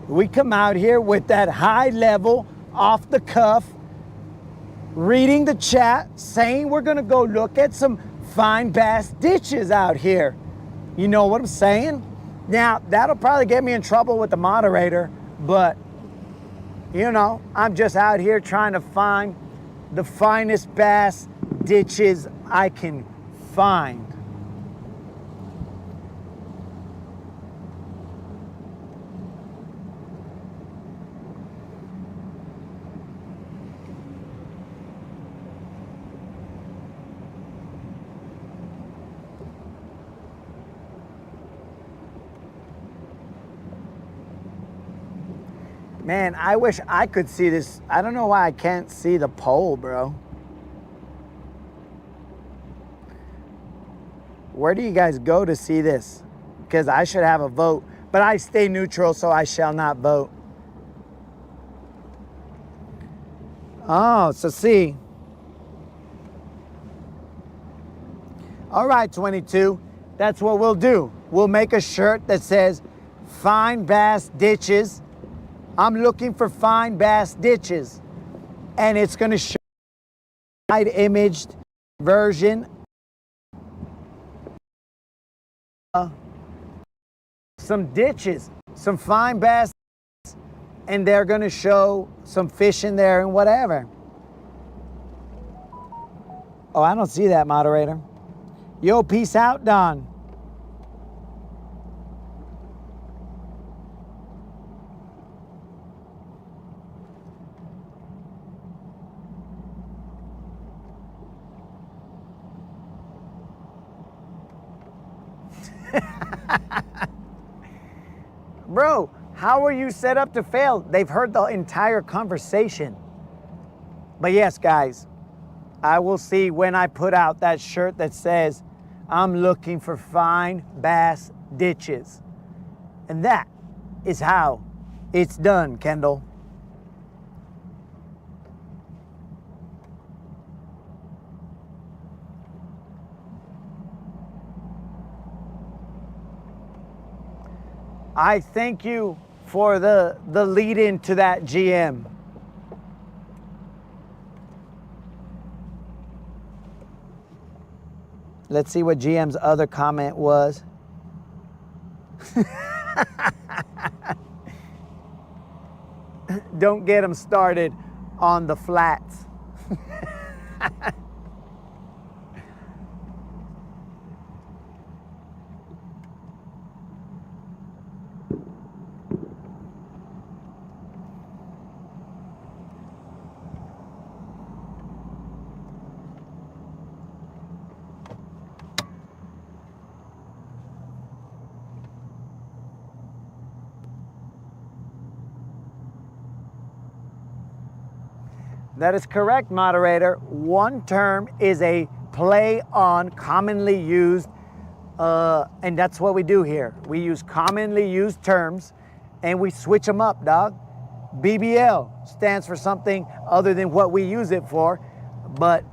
We come out here with that high level, off the cuff, reading the chat, saying we're gonna go look at some fine bass ditches out here. You know what I'm saying? Now, that'll probably get me in trouble with the moderator, but you know, I'm just out here trying to find the finest bass ditches I can find. Man, I wish I could see this. I don't know why I can't see the poll, bro. Where do you guys go to see this? Because I should have a vote, but I stay neutral, so I shall not vote. Oh, so see. All right, 22. That's what we'll do. We'll make a shirt that says, fine bass ditches. I'm looking for fine bass ditches. And it's going to show imaged version. Some ditches, some fine bass, and they're going to show some fish in there and whatever. Oh, I don't see that, moderator. Yo, peace out, Don. Bro, how are you set up to fail? They've heard the entire conversation. But yes, guys, I will see when I put out that shirt that says, I'm looking for fine bass ditches. And that is how it's done, Kendall. I thank you for the lead into that, GM. Let's see what GM's other comment was. Don't get him started on the flats. That is correct, moderator. One term is a play on commonly used, and that's what we do here. We use commonly used terms and we switch them up, dog. BBL stands for something other than what we use it for, but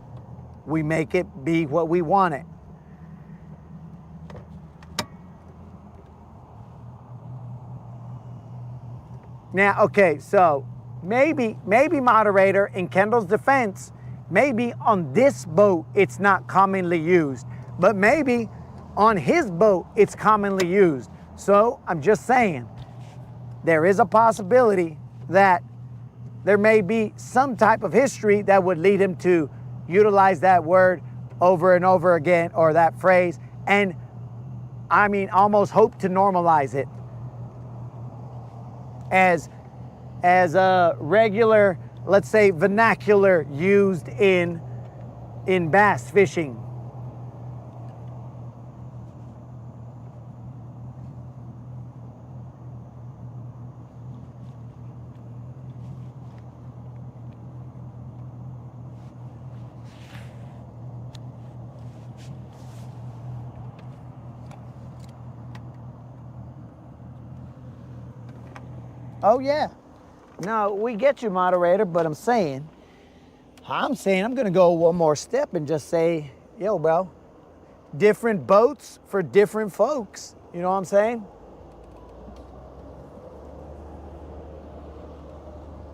we make it be what we want it. Now, okay, so maybe moderator, in Kendall's defense, maybe on this boat it's not commonly used, but maybe on his boat it's commonly used. So I'm just saying, there is a possibility that there may be some type of history that would lead him to utilize that word over and over again, or that phrase, and I mean almost hope to normalize it as a regular, let's say, vernacular used in bass fishing. Oh yeah. No, we get you, moderator, but I'm saying I'm going to go one more step and just say, yo, bro, different boats for different folks. You know what I'm saying?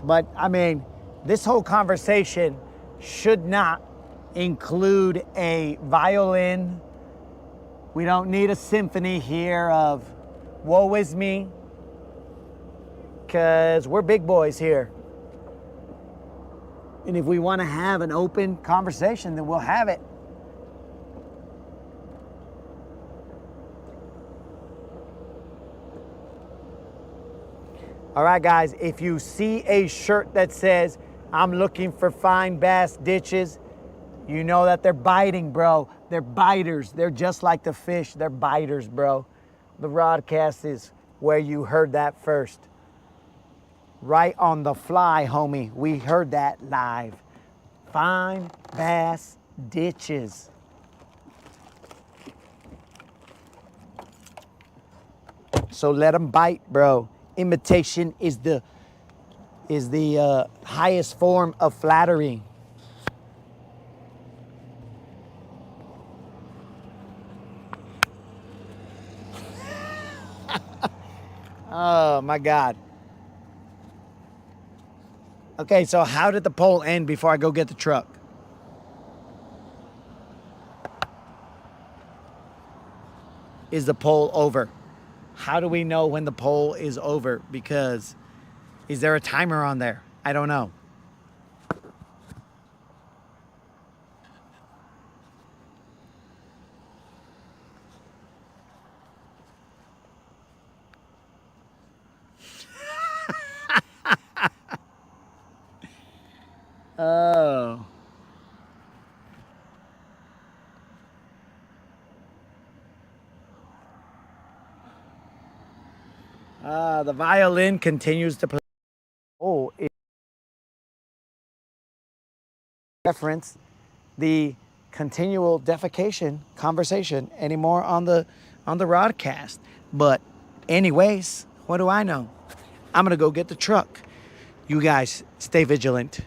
But, I mean, this whole conversation should not include a violin. We don't need a symphony here of woe is me, because we're big boys here. And if we want to have an open conversation, then we'll have it. All right, guys, if you see a shirt that says, I'm looking for fine bass ditches, you know that they're biting, bro. They're biters. They're just like the fish. They're biters, bro. The Rodcast is where you heard that first. Right on the fly, homie. We heard that live. Fine bass ditches. So let them bite, bro. Imitation is the highest form of flattery. Oh my God. Okay, so how did the poll end before I go get the truck? is the poll over? How do we know when the poll is over? Because is there a timer on there? I don't know. Oh. The violin continues to play. Oh, it reference the continual defecation conversation anymore on the Rodcast. But anyways, what do I know? I'm gonna go get the truck. You guys stay vigilant.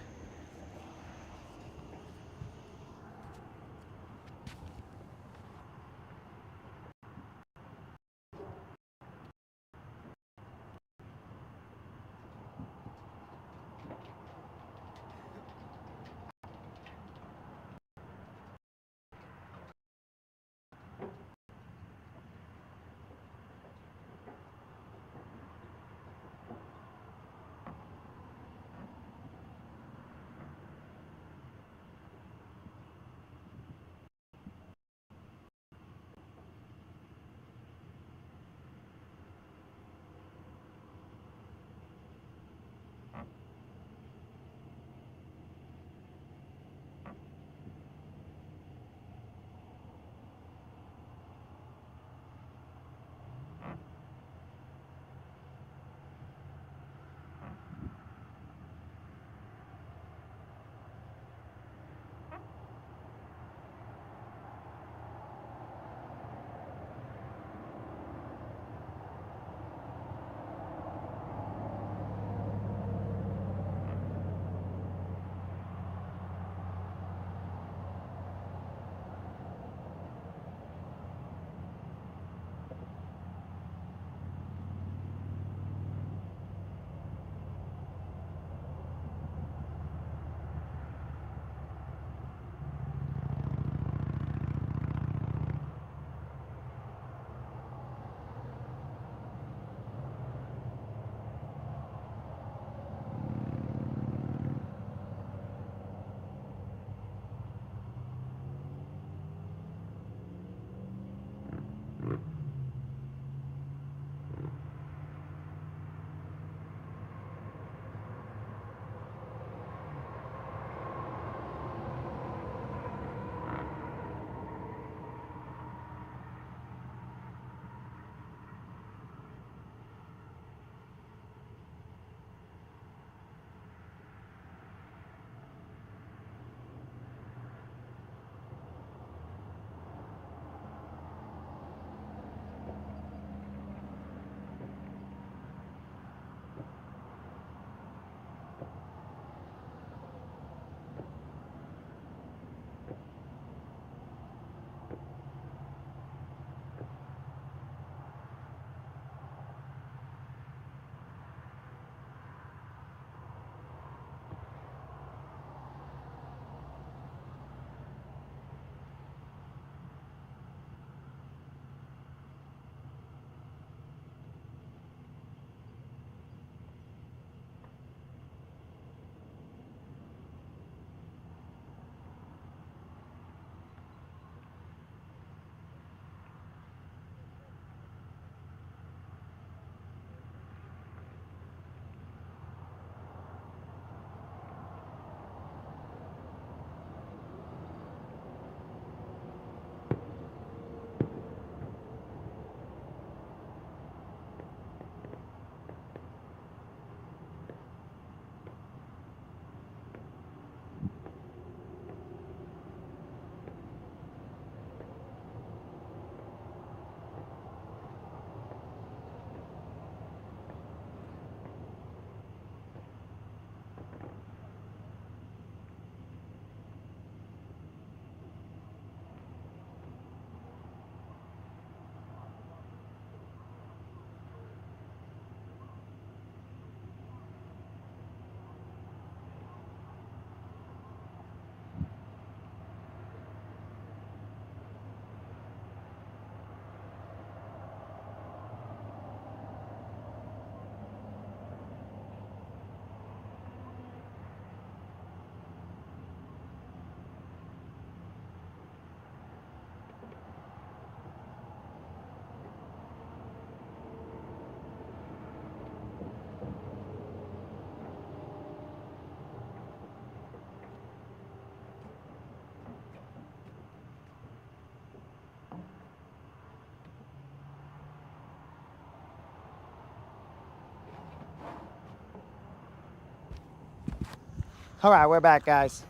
All right, we're back, guys.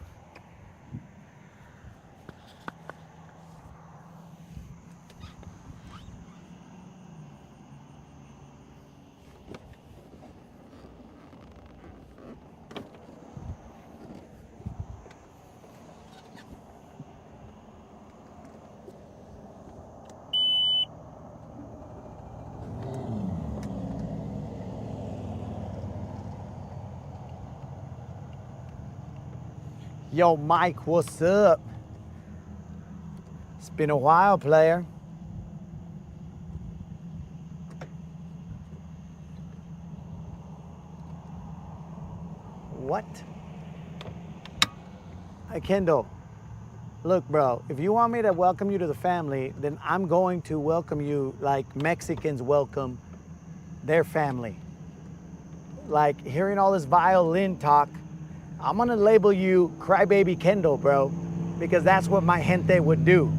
Yo, Mike, what's up? It's been a while, player. What? Hey, Kendall. Look, bro, if you want me to welcome you to the family, then I'm going to welcome you like Mexicans welcome their family. Like, hearing all this violin talk, I'm gonna label you Crybaby Kendall, bro, because that's what my gente would do.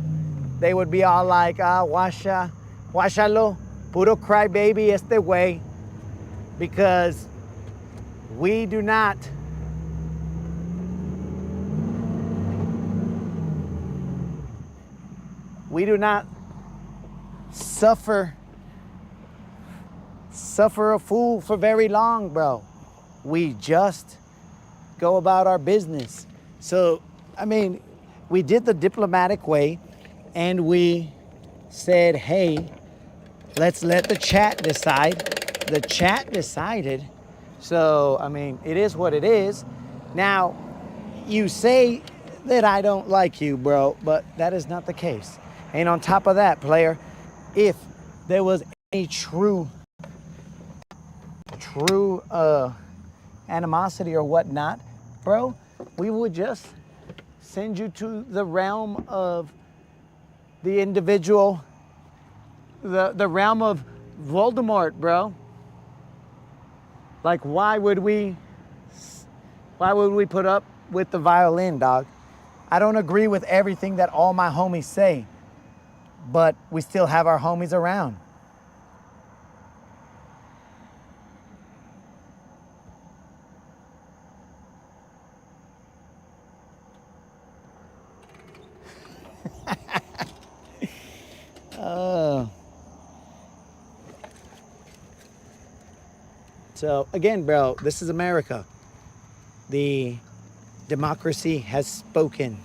They would be all like, guáchalo, puro crybaby este way, because we do not suffer a fool for very long, bro. We just go about our business. So, I mean, we did the diplomatic way and we said, hey, let's let the chat decide. The chat decided. So, I mean, it is what it is. Now, you say that I don't like you, bro, but that is not the case. And on top of that, player, if there was any true animosity or whatnot, bro, we would just send you to the realm of the individual, the realm of Voldemort, bro. Like, why would we put up with the violin, dog? I don't agree with everything that all my homies say, but we still have our homies around. So again, bro, this is America. The democracy has spoken.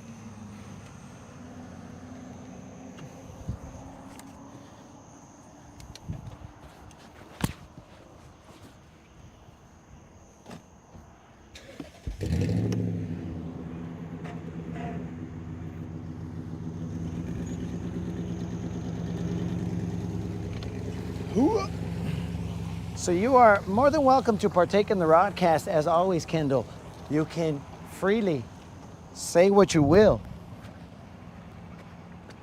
So you are more than welcome to partake in the Rodcast as always, Kendall. You can freely say what you will.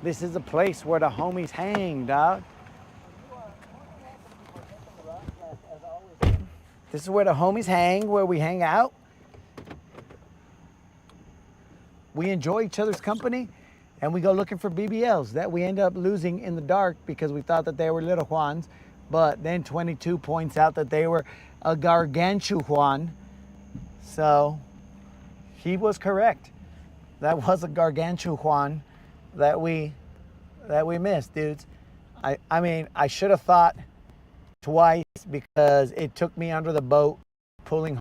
This is a place where the homies hang, dog. This is where the homies hang, where we hang out. We enjoy each other's company, and we go looking for BBLs that we end up losing in the dark because we thought that they were little Juans, but then 22 points out that they were a gargantuan. So he was correct. That was a gargantuan that we missed, dudes. I mean, I should have thought twice because it took me under the boat pulling.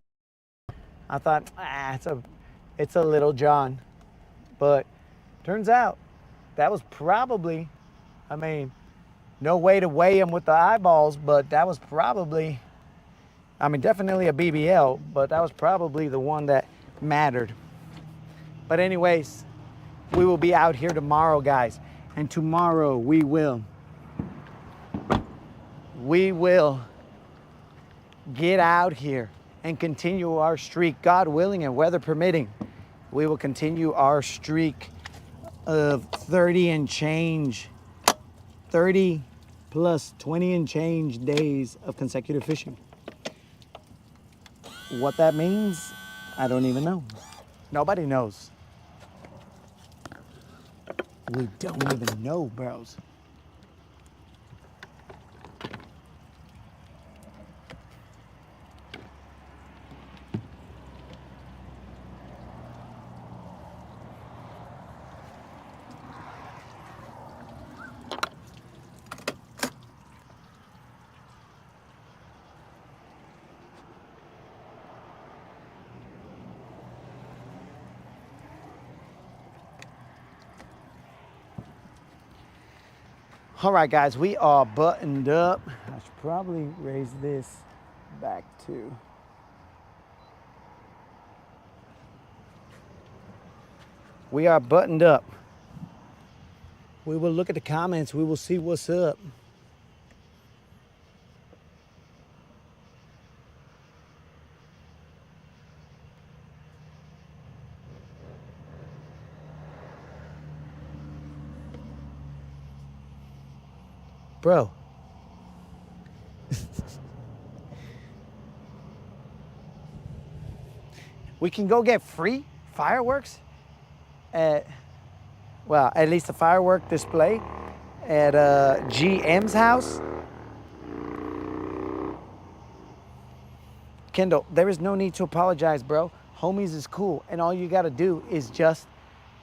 I thought, it's a little John. But turns out that was probably, I mean, no way to weigh him with the eyeballs, but that was probably, I mean, definitely a BBL, but that was probably the one that mattered. But anyways, we will be out here tomorrow, guys. And tomorrow we will get out here and continue our streak, God willing and weather permitting. We will continue our streak of 30 and change, 30 plus 20 and change days of consecutive fishing. What that means, I don't even know. Nobody knows. We don't even know, bros. All right, guys, we are buttoned up. I should probably raise this back too. We are buttoned up. We will look at the comments. We will see what's up. Bro. We can go get free fireworks at, well, at least a firework display at GM's house. Kendall, there is no need to apologize, bro. Homies is cool, and all you gotta do is just,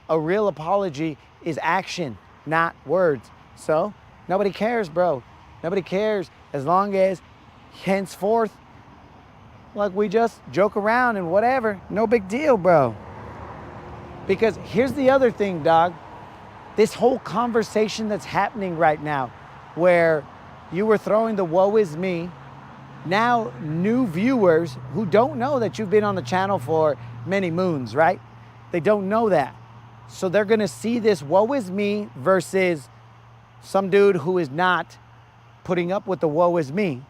a real apology is action, not words. So, nobody cares, bro. Nobody cares as long as henceforth, like, we just joke around and whatever. No big deal, bro. Because here's the other thing, dog. This whole conversation that's happening right now, where you were throwing the woe is me, now new viewers who don't know that you've been on the channel for many moons, right? They don't know that. So they're gonna see this woe is me versus some dude who is not putting up with the woe is me.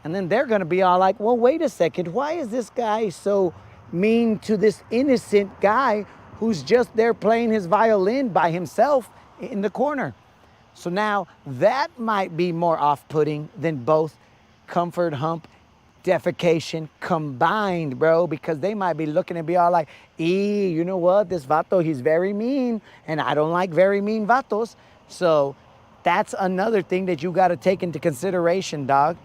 And then they're gonna be all like, well, wait a second, why is this guy so mean to this innocent guy who's just there playing his violin by himself in the corner? So now that might be more off-putting than both comfort hump, defecation combined, bro, because they might be looking and be all like, you know what, this vato, he's very mean, and I don't like very mean vatos. So that's another thing that you gotta take into consideration, dog.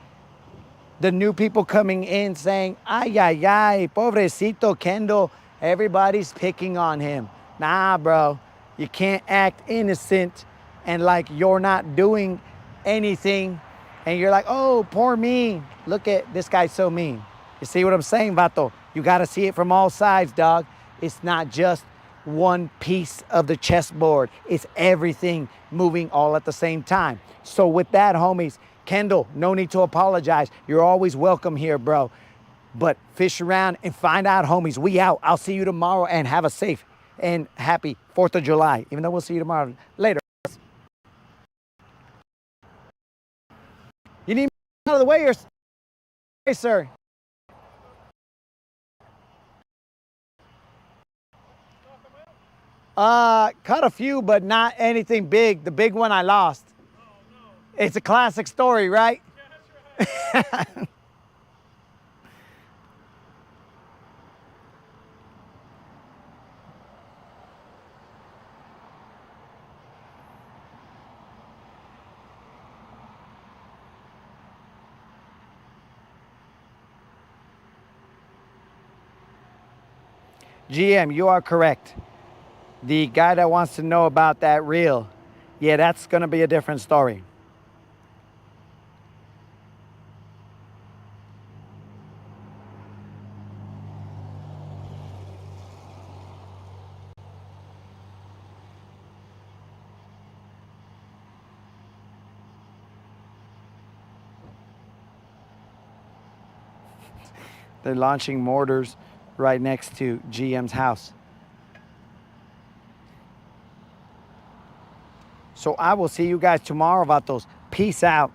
The new people coming in saying, ay, ay, ay, pobrecito Kendall, everybody's picking on him. Nah, bro, you can't act innocent and like you're not doing anything and you're like, oh, poor me. Look at this guy's so mean. You see what I'm saying, vato? You gotta see it from all sides, dog. It's not just one piece of the chessboard. It's everything moving all at the same time. So with that, homies, Kendall, no need to apologize. You're always welcome here, bro. But fish around and find out, homies. We out. I'll see you tomorrow, and have a safe and happy 4th of July, even though we'll see you tomorrow. Later. You need me out of the way, hey, sir. Caught a few, but not anything big. The big one I lost. Oh, no. It's a classic story, right? Yeah, that's right. GM, you are correct. The guy that wants to know about that reel, yeah, that's going to be a different story. They're launching mortars right next to GM's house. So I will see you guys tomorrow, vatos. Peace out.